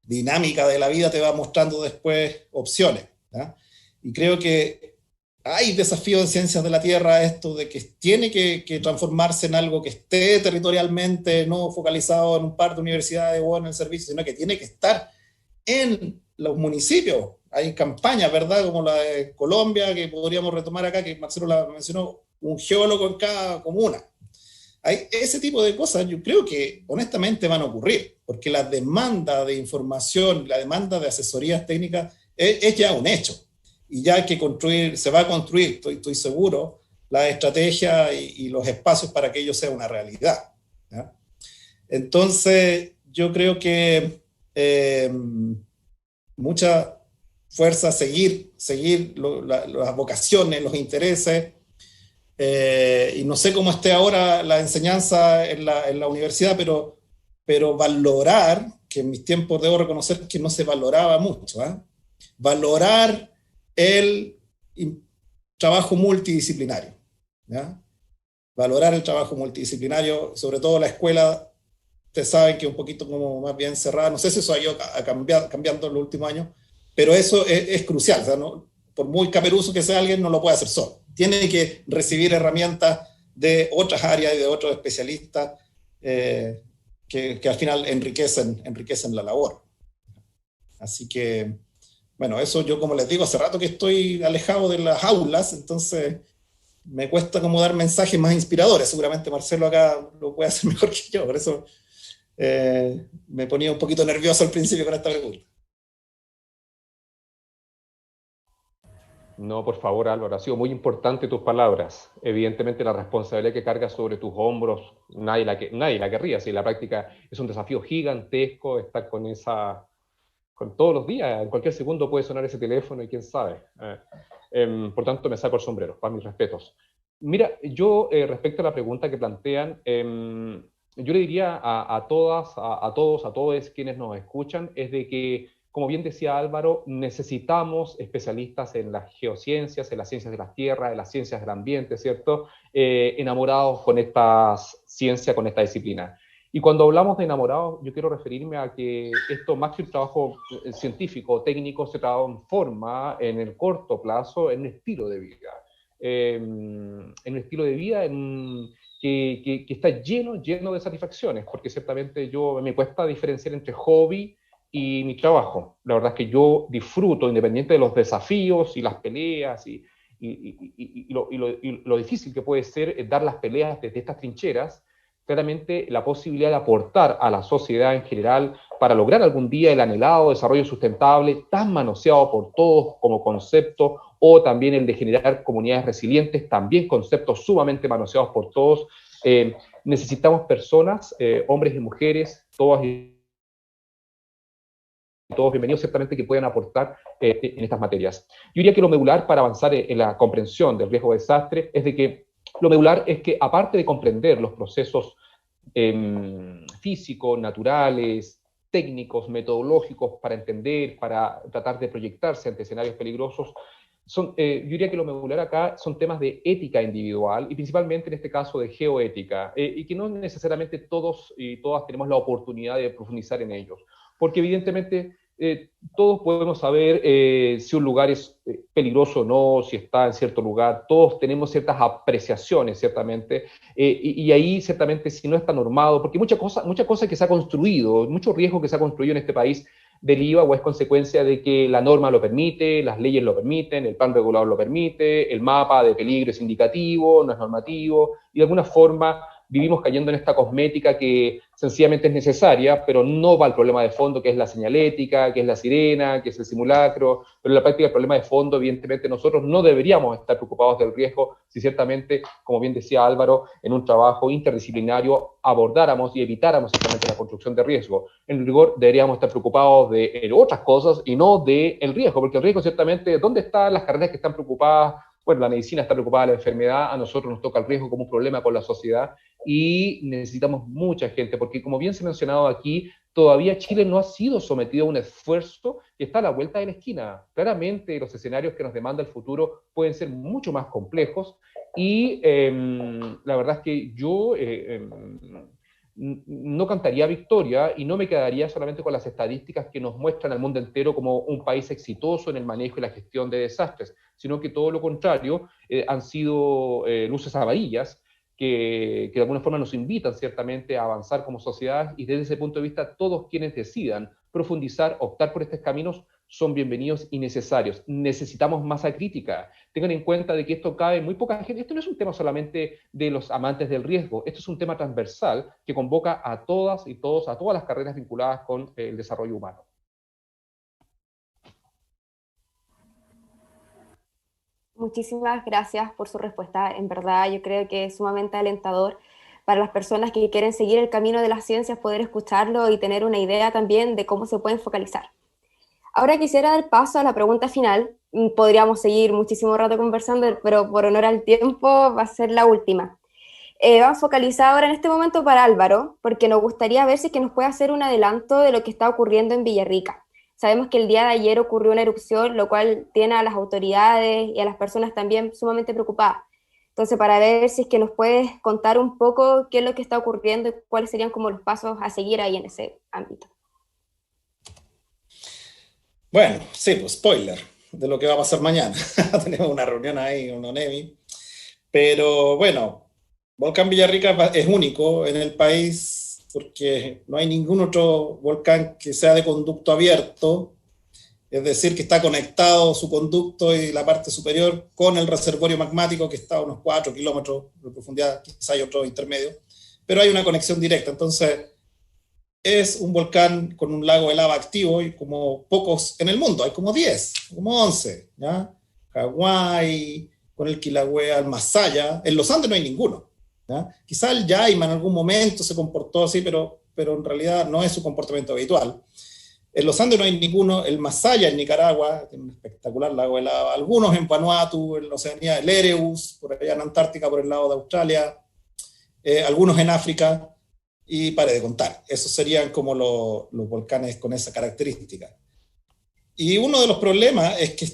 dinámica de la vida te va mostrando después opciones, ¿ya? Y creo que hay desafíos en ciencias de la Tierra, esto de que tiene que transformarse en algo que esté territorialmente no focalizado en un par de universidades o en el servicio, sino que tiene que estar en los municipios. Hay campañas, ¿verdad? Como la de Colombia, que podríamos retomar acá, que Marcelo la mencionó, un geólogo en cada comuna. Hay ese tipo de cosas, yo creo que honestamente van a ocurrir, porque la demanda de información, la demanda de asesorías técnicas es ya un hecho. Y ya hay que construir, se va a construir, estoy seguro, la estrategia y los espacios para que ello sea una realidad, ¿ya? Entonces, yo creo que mucha fuerza, seguir las vocaciones, los intereses, y no sé cómo esté ahora la enseñanza en la universidad, pero valorar, que en mis tiempos debo reconocer que no se valoraba mucho, ¿eh? Valorar el trabajo multidisciplinario, ¿ya? Valorar el trabajo multidisciplinario, sobre todo la escuela. Ustedes saben que es un poquito como más bien cerrada, no sé si eso ha ido cambiando en los últimos años, pero eso es crucial, o sea, no, por muy caperuso que sea alguien, no lo puede hacer solo. Tiene que recibir herramientas de otras áreas y de otros especialistas que al final enriquecen la labor. Así que, bueno, eso yo, como les digo, hace rato que estoy alejado de las aulas, entonces me cuesta como dar mensajes más inspiradores. Seguramente Marcelo acá lo puede hacer mejor que yo, por eso me ponía un poquito nervioso al principio con esta pregunta.
No, por favor, Álvaro, ha sido muy importante tus palabras. Evidentemente la responsabilidad que cargas sobre tus hombros, nadie la querría. Si la práctica es un desafío gigantesco, estar con todos los días, en cualquier segundo puede sonar ese teléfono y quién sabe. Por tanto, me saco el sombrero, para mis respetos. Mira, yo respecto a la pregunta que plantean, yo le diría a todos quienes nos escuchan, es de que como bien decía Álvaro, necesitamos especialistas en las geociencias, en las ciencias de la tierra, en las ciencias del ambiente, ¿cierto? Enamorados con esta ciencia, con esta disciplina. Y cuando hablamos de enamorados, yo quiero referirme a que esto, más que un trabajo científico, técnico, se transforma en el corto plazo en un estilo de vida. En un estilo de vida que está lleno de satisfacciones, porque ciertamente me cuesta diferenciar entre hobby y mi trabajo. La verdad es que yo disfruto, independiente de los desafíos y las peleas y lo difícil que puede ser dar las peleas desde estas trincheras, claramente la posibilidad de aportar a la sociedad en general para lograr algún día el anhelado desarrollo sustentable, tan manoseado por todos como concepto, o también el de generar comunidades resilientes, también conceptos sumamente manoseados por todos. Necesitamos personas, hombres y mujeres, todas y todos bienvenidos, ciertamente, que puedan aportar en estas materias. Yo diría que lo medular para avanzar en la comprensión del riesgo de desastre es de que lo medular es que, aparte de comprender los procesos físicos, naturales, técnicos, metodológicos para entender, para tratar de proyectarse ante escenarios peligrosos, yo diría que lo medular acá son temas de ética individual y principalmente en este caso de geoética, y que no necesariamente todos y todas tenemos la oportunidad de profundizar en ellos, porque evidentemente todos podemos saber si un lugar es peligroso o no, si está en cierto lugar, todos tenemos ciertas apreciaciones, ciertamente, y ahí ciertamente si no está normado, porque mucha cosa que se ha construido, mucho riesgo que se ha construido en este país deriva o es consecuencia de que la norma lo permite, las leyes lo permiten, el plan regulador lo permite, el mapa de peligro es indicativo, no es normativo, y de alguna forma vivimos cayendo en esta cosmética que sencillamente es necesaria, pero no va al problema de fondo, que es la señalética, que es la sirena, que es el simulacro, pero en la práctica el problema de fondo, evidentemente nosotros no deberíamos estar preocupados del riesgo si ciertamente, como bien decía Álvaro, en un trabajo interdisciplinario abordáramos y evitáramos exactamente la construcción de riesgo. En rigor deberíamos estar preocupados de otras cosas y no del riesgo, porque el riesgo ciertamente, ¿dónde están las carreras que están preocupadas? Bueno, la medicina está preocupada de la enfermedad, a nosotros nos toca el riesgo como un problema con la sociedad y necesitamos mucha gente, porque como bien se ha mencionado aquí, todavía Chile no ha sido sometido a un esfuerzo que está a la vuelta de la esquina. Claramente los escenarios que nos demanda el futuro pueden ser mucho más complejos y la verdad es que yo no cantaría victoria y no me quedaría solamente con las estadísticas que nos muestran al mundo entero como un país exitoso en el manejo y la gestión de desastres, sino que todo lo contrario, han sido luces amarillas que de alguna forma nos invitan ciertamente a avanzar como sociedad y desde ese punto de vista todos quienes decidan profundizar, optar por estos caminos son bienvenidos y necesarios. Necesitamos masa crítica. Tengan en cuenta de que esto cabe muy poca gente. Esto no es un tema solamente de los amantes del riesgo, esto es un tema transversal que convoca a todas y todos, a todas las carreras vinculadas con el desarrollo humano.
Muchísimas gracias por su respuesta. En verdad, yo creo que es sumamente alentador para las personas que quieren seguir el camino de las ciencias poder escucharlo y tener una idea también de cómo se pueden focalizar. Ahora quisiera dar paso a la pregunta final. Podríamos seguir muchísimo rato conversando, pero por honor al tiempo va a ser la última. Vamos a focalizar ahora en este momento para Álvaro, porque nos gustaría ver si es que nos puede hacer un adelanto de lo que está ocurriendo en Villarrica. Sabemos que el día de ayer ocurrió una erupción, lo cual tiene a las autoridades y a las personas también sumamente preocupadas. Entonces, para ver si es que nos puedes contar un poco qué es lo que está ocurriendo y cuáles serían como los pasos a seguir ahí en ese ámbito.
Bueno, sí, pues spoiler de lo que va a pasar mañana. Tenemos una reunión ahí, un ONEMI. Pero bueno, Volcán Villarrica es único en el país porque no hay ningún otro volcán que sea de conducto abierto, es decir, que está conectado su conducto y la parte superior con el reservorio magmático que está a unos 4 kilómetros de profundidad, quizá hay otro intermedio, pero hay una conexión directa. Entonces, es un volcán con un lago de lava activo y como pocos en el mundo, hay como 10, como 11, ¿ya? Hawái, con el Kilauea, el Masaya, en los Andes no hay ninguno, ¿ya? Quizá el Yaima en algún momento se comportó así, pero en realidad no es su comportamiento habitual. En los Andes no hay ninguno, el Masaya en Nicaragua, tiene un espectacular lago de lava, algunos en Vanuatu, en la Oceanía, el Erebus, por allá en Antártica, por el lado de Australia, algunos en África, y pare de contar. Esos serían como los volcanes con esa característica. Y uno de los problemas es que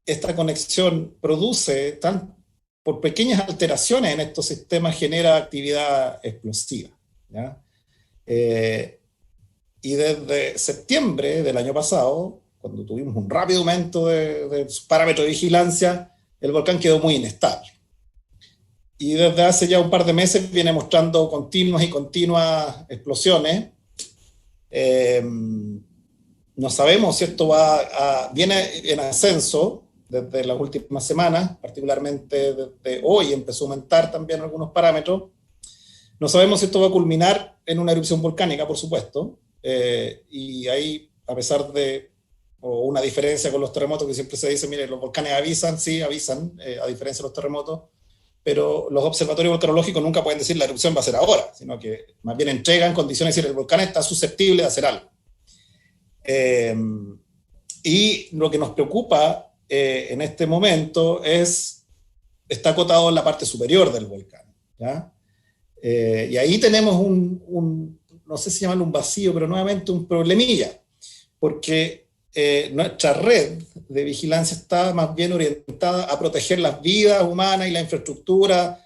esta conexión produce, por pequeñas alteraciones en estos sistemas, genera actividad explosiva, ¿ya? Y desde septiembre del año pasado, cuando tuvimos un rápido aumento de su parámetro de vigilancia, el volcán quedó muy inestable. Y desde hace ya un par de meses viene mostrando continuas explosiones. No sabemos si esto viene en ascenso desde las últimas semanas, particularmente desde hoy empezó a aumentar también algunos parámetros. No sabemos si esto va a culminar en una erupción volcánica, por supuesto, y ahí, a pesar de una diferencia con los terremotos, que siempre se dice, mire, los volcanes avisan, sí, avisan, a diferencia de los terremotos, pero los observatorios volcanológicos nunca pueden decir la erupción va a ser ahora, sino que más bien entregan condiciones, es decir, el volcán está susceptible de hacer algo. Y lo que nos preocupa en este momento está acotado en la parte superior del volcán, ¿ya? Y ahí tenemos no sé si llamarlo un vacío, pero nuevamente un problemilla, porque nuestra red de vigilancia está más bien orientada a proteger las vidas humanas y la infraestructura,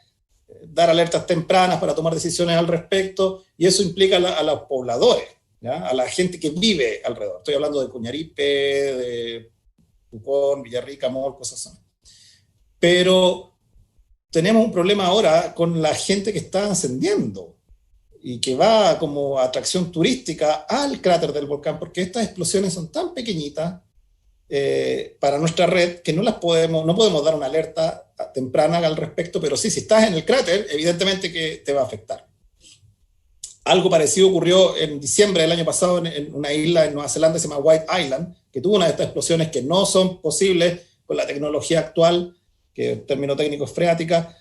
dar alertas tempranas para tomar decisiones al respecto, y eso implica a los pobladores, ¿ya? A la gente que vive alrededor. Estoy hablando de Coñaripe, de Pucón, Villarrica, Mol, cosas así. Pero tenemos un problema ahora con la gente que está ascendiendo y que va como atracción turística al cráter del volcán, porque estas explosiones son tan pequeñitas para nuestra red que no podemos dar una alerta temprana al respecto, pero sí, si estás en el cráter, evidentemente que te va a afectar. Algo parecido ocurrió en diciembre del año pasado en una isla en Nueva Zelanda que se llama White Island, que tuvo una de estas explosiones que no son posibles con la tecnología actual, que el término técnico es freática,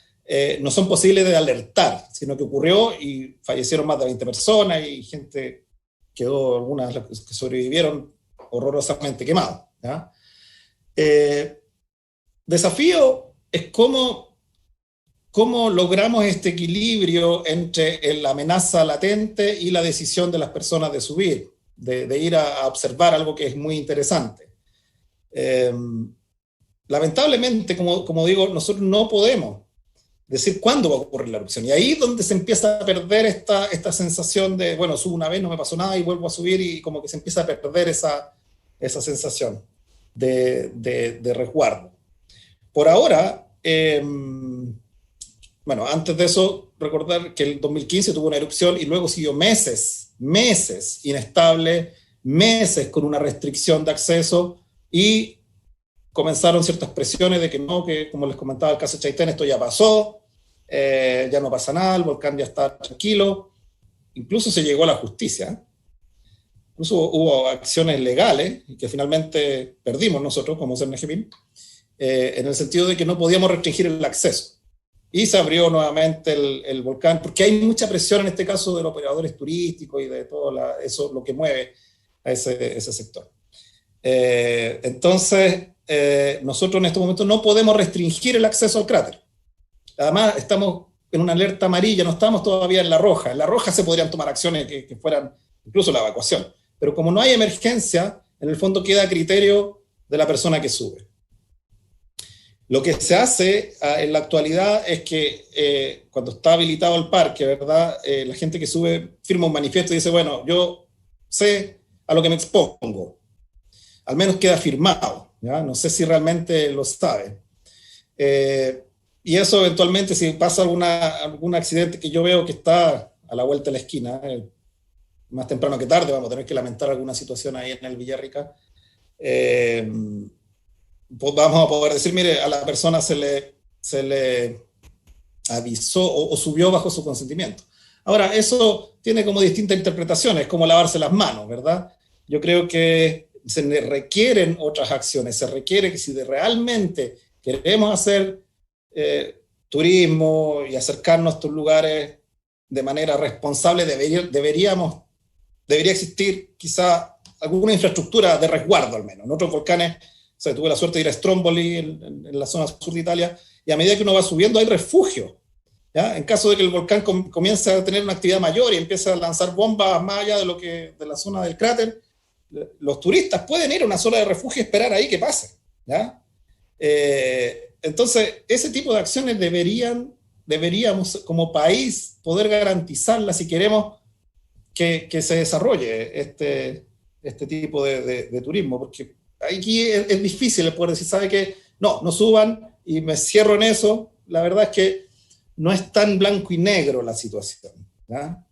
no son posibles de alertar, sino que ocurrió y fallecieron más de 20 personas y gente quedó, algunas que sobrevivieron, horrorosamente quemados, ¿ya? Desafío es cómo logramos este equilibrio entre la amenaza latente y la decisión de las personas de subir, de ir a observar algo que es muy interesante. Lamentablemente, como digo, nosotros no podemos decir cuándo va a ocurrir la erupción. Y ahí es donde se empieza a perder esta sensación de, bueno, subo una vez, no me pasó nada y vuelvo a subir, y como que se empieza a perder esa sensación de resguardo. Por ahora, bueno, antes de eso, recordar que el 2015 tuvo una erupción y luego siguió meses inestable, meses con una restricción de acceso, y comenzaron ciertas presiones de que no, que como les comentaba el caso de Chaitén, esto ya pasó, ya no pasa nada, el volcán ya está tranquilo. Incluso se llegó a la justicia, incluso hubo acciones legales que finalmente perdimos nosotros como CNGPIN, en el sentido de que no podíamos restringir el acceso. Y se abrió nuevamente el volcán, porque hay mucha presión en este caso de los operadores turísticos y de todo eso lo que mueve a ese sector. Entonces, nosotros en este momento no podemos restringir el acceso al cráter. Además, estamos en una alerta amarilla, no estamos todavía en la roja. En la roja se podrían tomar acciones que fueran incluso la evacuación. Pero como no hay emergencia, en el fondo queda a criterio de la persona que sube. Lo que se hace en la actualidad es que cuando está habilitado el parque, ¿verdad? La gente que sube firma un manifiesto y dice, bueno, yo sé a lo que me expongo. Al menos queda firmado, ¿ya? No sé si realmente lo sabe. Y eso eventualmente, si pasa algún accidente que yo veo que está a la vuelta de la esquina, más temprano que tarde vamos a tener que lamentar alguna situación ahí en el Villarrica, pues vamos a poder decir, mire, a la persona se le avisó o subió bajo su consentimiento. Ahora, eso tiene como distintas interpretaciones, como lavarse las manos, ¿verdad? Yo creo que se requieren otras acciones, se requiere que si realmente queremos hacer turismo y acercarnos a estos lugares de manera responsable, debería existir quizá alguna infraestructura de resguardo al menos. En otros volcanes, o sea, tuve la suerte de ir a Stromboli en la zona sur de Italia, y a medida que uno va subiendo hay refugio, ¿ya? En caso de que el volcán comience a tener una actividad mayor y empiece a lanzar bombas más allá de la zona del cráter, Los turistas pueden ir a una zona de refugio y esperar ahí que pase, ¿ya? Entonces, ese tipo de acciones deberíamos como país poder garantizarlas si queremos que se desarrolle este tipo de turismo, porque aquí es difícil poder decir, ¿sabe qué? No suban y me cierro en eso. La verdad es que no es tan blanco y negro la situación, ¿ya?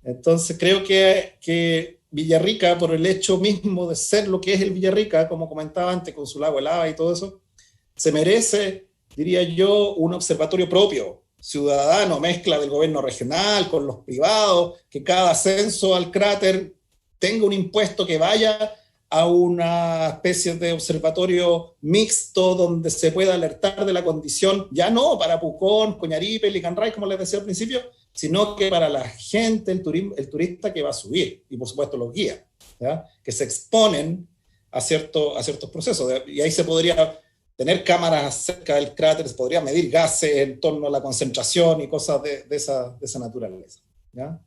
Entonces creo que Villarrica, por el hecho mismo de ser lo que es el Villarrica, como comentaba antes, con su lago helada y todo eso, se merece, diría yo, un observatorio propio, ciudadano, mezcla del gobierno regional con los privados, que cada ascenso al cráter tenga un impuesto que vaya a una especie de observatorio mixto donde se pueda alertar de la condición, ya no para Pucón, Coñaripe, Licanray, como les decía al principio, sino que para la gente, el turista que va a subir, y por supuesto los guías, ¿ya? Que se exponen a ciertos procesos. Y ahí se podría tener cámaras cerca del cráter, se podría medir gases en torno a la concentración y cosas de esa naturaleza, ¿ya?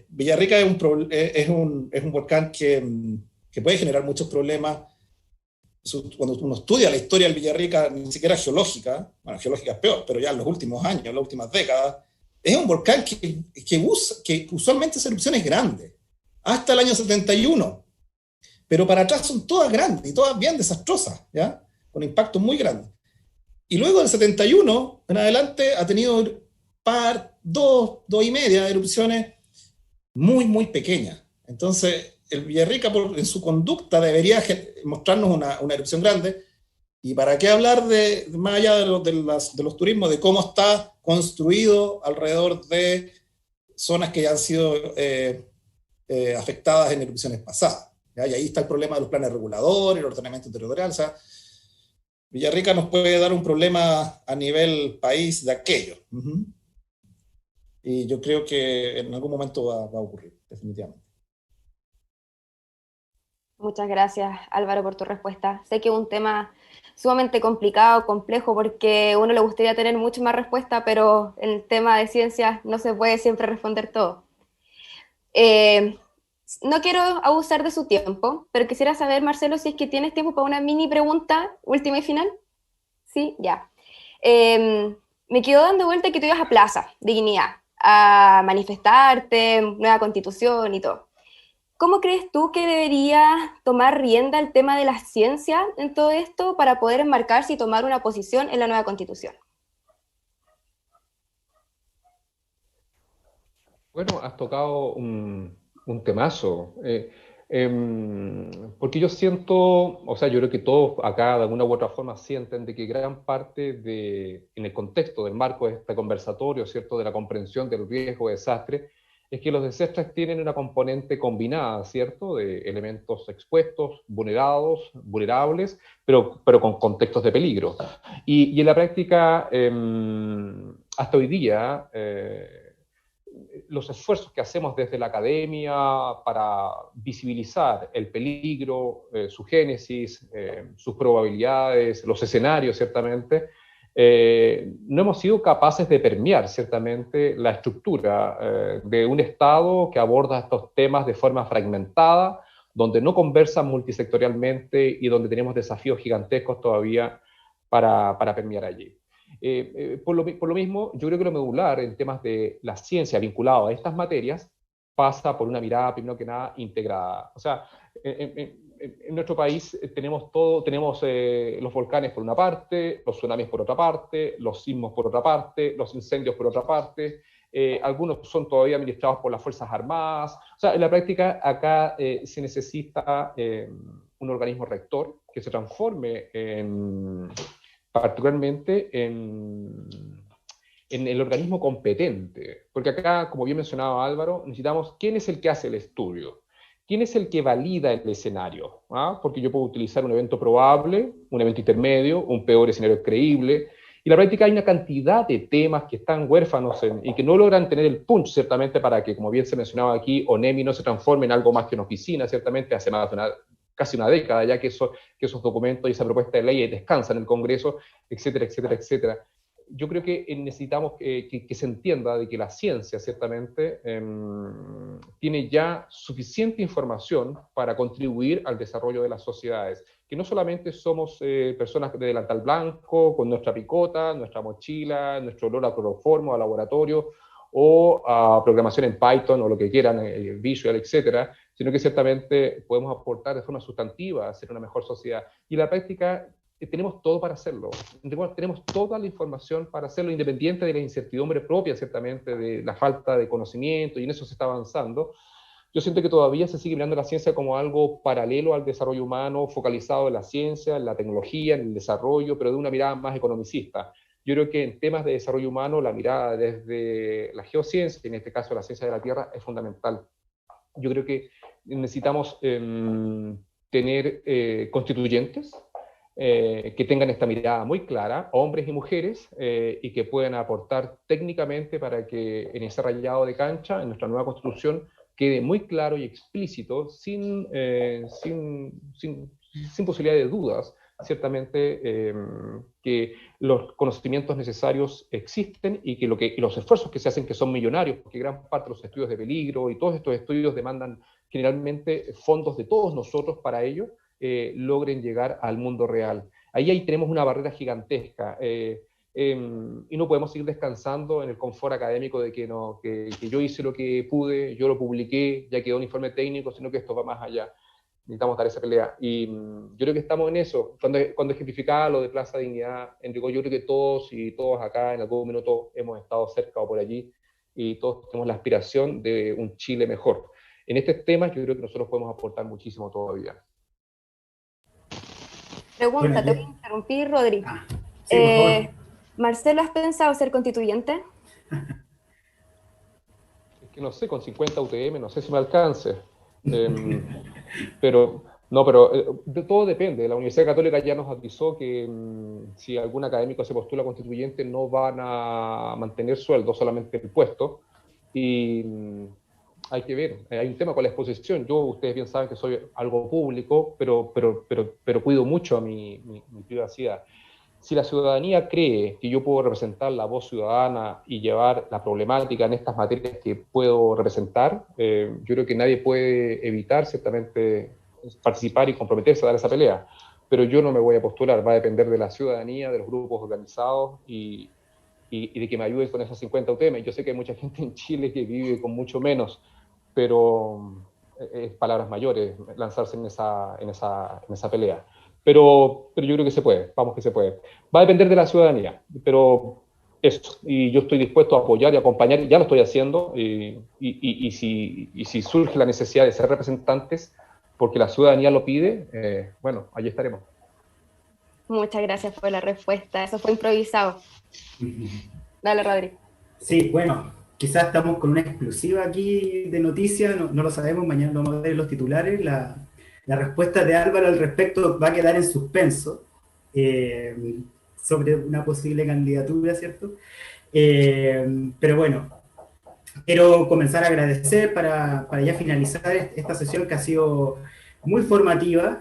Villarrica es un volcán que puede generar muchos problemas. Cuando uno estudia la historia del Villarrica, ni siquiera geológica, bueno, geológica es peor, pero ya en los últimos años, en las últimas décadas, es un volcán que usualmente hace erupciones grandes, hasta el año 71, pero para atrás son todas grandes y todas bien desastrosas, ¿ya? Con impactos muy grandes. Y luego del 71 en adelante ha tenido dos y media erupciones muy, muy pequeñas. Entonces, el Villarrica en su conducta debería mostrarnos una erupción grande. ¿Y para qué hablar más allá de los turismos, de cómo está construido alrededor de zonas que ya han sido afectadas en erupciones pasadas? ¿Ya? Y ahí está el problema de los planes reguladores, el ordenamiento territorial. O sea, Villarrica nos puede dar un problema a nivel país de aquello. Y yo creo que en algún momento va a ocurrir, definitivamente.
Muchas gracias, Álvaro, por tu respuesta. Sé que es un tema sumamente complicado, complejo, porque a uno le gustaría tener mucho más respuesta, pero en el tema de ciencias no se puede siempre responder todo. No quiero abusar de su tiempo, pero quisiera saber, Marcelo, si es que tienes tiempo para una mini pregunta, última y final. Sí, ya. Me quedó dando vuelta que tú ibas a Plaza Dignidad a manifestarte, nueva constitución y todo. ¿Cómo crees tú que debería tomar rienda el tema de la ciencia en todo esto para poder enmarcarse y tomar una posición en la nueva constitución?
Bueno, has tocado un temazo, porque yo siento, o sea, yo creo que todos acá de alguna u otra forma sienten de que gran parte en el contexto del marco de este conversatorio, ¿cierto?, de la comprensión del riesgo de desastre, es que los desastres tienen una componente combinada, ¿cierto?, de elementos expuestos, vulnerables, pero con contextos de peligro. Y en la práctica, hasta hoy día, los esfuerzos que hacemos desde la academia para visibilizar el peligro, su génesis, sus probabilidades, los escenarios, ciertamente, no hemos sido capaces de permear, ciertamente, la estructura de un Estado que aborda estos temas de forma fragmentada, donde no conversan multisectorialmente y donde tenemos desafíos gigantescos todavía para permear allí. Por lo mismo, yo creo que lo medular en temas de la ciencia vinculado a estas materias pasa por una mirada, primero que nada, integrada. O sea, en nuestro país tenemos los volcanes por una parte, los tsunamis por otra parte, los sismos por otra parte, los incendios por otra parte, algunos son todavía administrados por las Fuerzas Armadas. O sea, en la práctica acá se necesita un organismo rector que se transforme particularmente en el organismo competente, porque acá, como bien mencionaba Álvaro, necesitamos quién es el que hace el estudio, quién es el que valida el escenario, ¿ah? Porque yo puedo utilizar un evento probable, un evento intermedio, un peor escenario creíble, y en la práctica hay una cantidad de temas que están huérfanos y que no logran tener el punch, ciertamente, para que, como bien se mencionaba aquí, ONEMI no se transforme en algo más que una oficina, ciertamente, hace casi una década ya que esos documentos y esa propuesta de ley descansan en el Congreso, etcétera, etcétera, etcétera. yo creo que necesitamos que se entienda de que la ciencia, ciertamente, tiene ya suficiente información para contribuir al desarrollo de las sociedades, que no solamente somos personas de delantal blanco, con nuestra picota, nuestra mochila, nuestro olor a cloroformo, a laboratorio, o a programación en Python, o lo que quieran, Visual, etcétera, sino que ciertamente podemos aportar de forma sustantiva a hacer una mejor sociedad. Y en la práctica tenemos todo para hacerlo. Tenemos toda la información para hacerlo, independiente de la incertidumbre propia, ciertamente, de la falta de conocimiento, y en eso se está avanzando. Yo siento que todavía se sigue mirando la ciencia como algo paralelo al desarrollo humano, focalizado en la ciencia, en la tecnología, en el desarrollo, pero de una mirada más economicista. Yo creo que en temas de desarrollo humano, la mirada desde la geociencia, en este caso la ciencia de la Tierra, es fundamental. Yo creo que necesitamos tener constituyentes que tengan esta mirada muy clara, hombres y mujeres, y que puedan aportar técnicamente para que en ese rayado de cancha, en nuestra nueva constitución, quede muy claro y explícito, sin posibilidad de dudas, ciertamente, que los conocimientos necesarios existen y que los esfuerzos que se hacen, que son millonarios, porque gran parte de los estudios de peligro y todos estos estudios demandan generalmente fondos de todos nosotros para ello, logren llegar al mundo real. Ahí tenemos una barrera gigantesca, y no podemos seguir descansando en el confort académico de que yo hice lo que pude, yo lo publiqué, ya quedó un informe técnico, sino que esto va más allá. Necesitamos dar esa pelea. Y yo creo que estamos en eso. Cuando ejemplificaba lo de Plaza Dignidad, Enrico, yo creo que todos y todas acá en algún minuto hemos estado cerca o por allí, y todos tenemos la aspiración de un Chile mejor. En este tema yo creo que nosotros podemos aportar muchísimo todavía.
Pregunta, te voy a interrumpir, Rodri.
Sí, por favor.
Marcelo, ¿has pensado ser constituyente?
Es que no sé, con 50 UTM no sé si me alcance. Pero todo depende. La Universidad Católica ya nos avisó que si algún académico se postula constituyente no van a mantener sueldo, solamente el puesto. Y hay que ver, hay un tema con la exposición. Ustedes bien saben que soy algo público, pero cuido mucho a mi privacidad. Si la ciudadanía cree que yo puedo representar la voz ciudadana y llevar la problemática en estas materias que puedo representar, yo creo que nadie puede evitar ciertamente participar y comprometerse a dar esa pelea. Pero yo no me voy a postular, va a depender de la ciudadanía, de los grupos organizados y de que me ayuden con esos 50 UTM. Yo sé que hay mucha gente en Chile que vive con mucho menos, pero es palabras mayores lanzarse en esa pelea. Pero yo creo que se puede, vamos que se puede. Va a depender de la ciudadanía, pero eso, y yo estoy dispuesto a apoyar y acompañar, ya lo estoy haciendo, y si surge la necesidad de ser representantes, porque la ciudadanía lo pide, bueno, allí estaremos.
Muchas gracias por la respuesta, eso fue improvisado. Dale, Rodri.
Sí, bueno, quizás estamos con una exclusiva aquí de noticias, no lo sabemos, mañana lo vamos a ver en los titulares. La respuesta de Álvaro al respecto va a quedar en suspenso, sobre una posible candidatura, ¿cierto? Pero bueno, quiero comenzar a agradecer para ya finalizar esta sesión que ha sido muy formativa,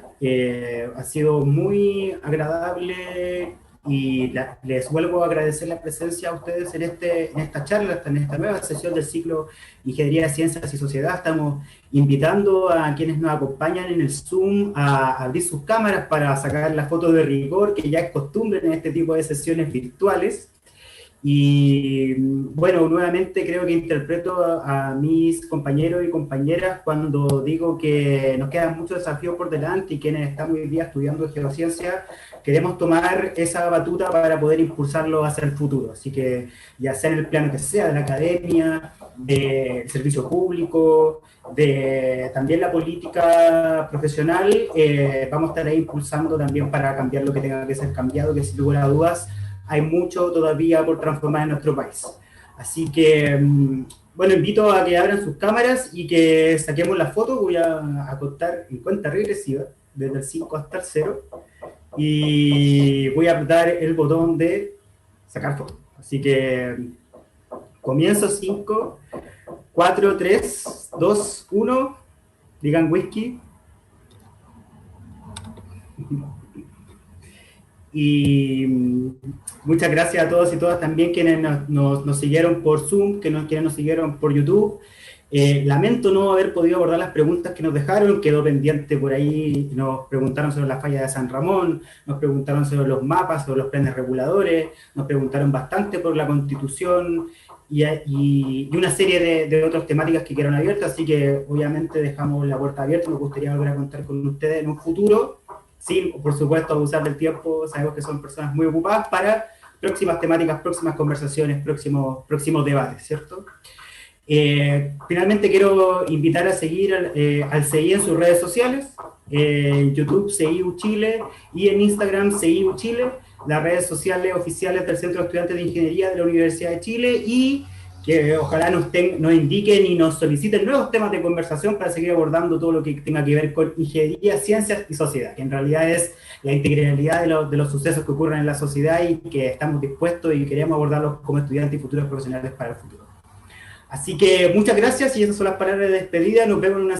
ha sido muy agradable, y les vuelvo a agradecer la presencia a ustedes en esta charla, en esta nueva sesión del ciclo Ingeniería de Ciencias y Sociedad. Estamos invitando a quienes nos acompañan en el Zoom a abrir sus cámaras para sacar la foto de rigor, que ya es costumbre en este tipo de sesiones virtuales. Y bueno, nuevamente creo que interpreto a mis compañeros y compañeras cuando digo que nos quedan muchos desafíos por delante, y quienes estamos hoy día estudiando geociencia queremos tomar esa batuta para poder impulsarlo hacia el futuro. Así que ya sea en el plano que sea, de la academia, del servicio público, de también la política profesional, vamos a estar ahí impulsando también para cambiar lo que tenga que ser cambiado, que sin lugar a dudas hay mucho todavía por transformar en nuestro país. Así que, bueno, invito a que abran sus cámaras y que saquemos la foto. Voy a contar en cuenta regresiva, desde el 5 hasta el 0, y voy a apretar el botón de sacar foto. Así que, comienzo. 5, 4, 3, 2, 1, digan whisky. Y muchas gracias a todos y todas también quienes nos siguieron por Zoom, quienes nos siguieron por YouTube. Lamento no haber podido abordar las preguntas que nos dejaron, quedó pendiente por ahí, nos preguntaron sobre la falla de San Ramón, nos preguntaron sobre los mapas, sobre los planes reguladores, nos preguntaron bastante por la Constitución y una serie de otras temáticas que quedaron abiertas, así que obviamente dejamos la puerta abierta, nos gustaría volver a contar con ustedes en un futuro, sin, por supuesto, abusar del tiempo, sabemos que son personas muy ocupadas para próximas temáticas, próximas conversaciones, próximos debates, ¿cierto? Finalmente quiero invitar a seguir al CI en sus redes sociales, en YouTube CIU Chile y en Instagram CIU Chile, las redes sociales oficiales del Centro de Estudiantes de Ingeniería de la Universidad de Chile, y que ojalá nos indiquen y nos soliciten nuevos temas de conversación para seguir abordando todo lo que tenga que ver con ingeniería, ciencias y sociedad, que en realidad es la integralidad de los sucesos que ocurren en la sociedad y que estamos dispuestos y queremos abordarlos como estudiantes y futuros profesionales para el futuro. Así que muchas gracias y esas son las palabras de despedida. Nos vemos en una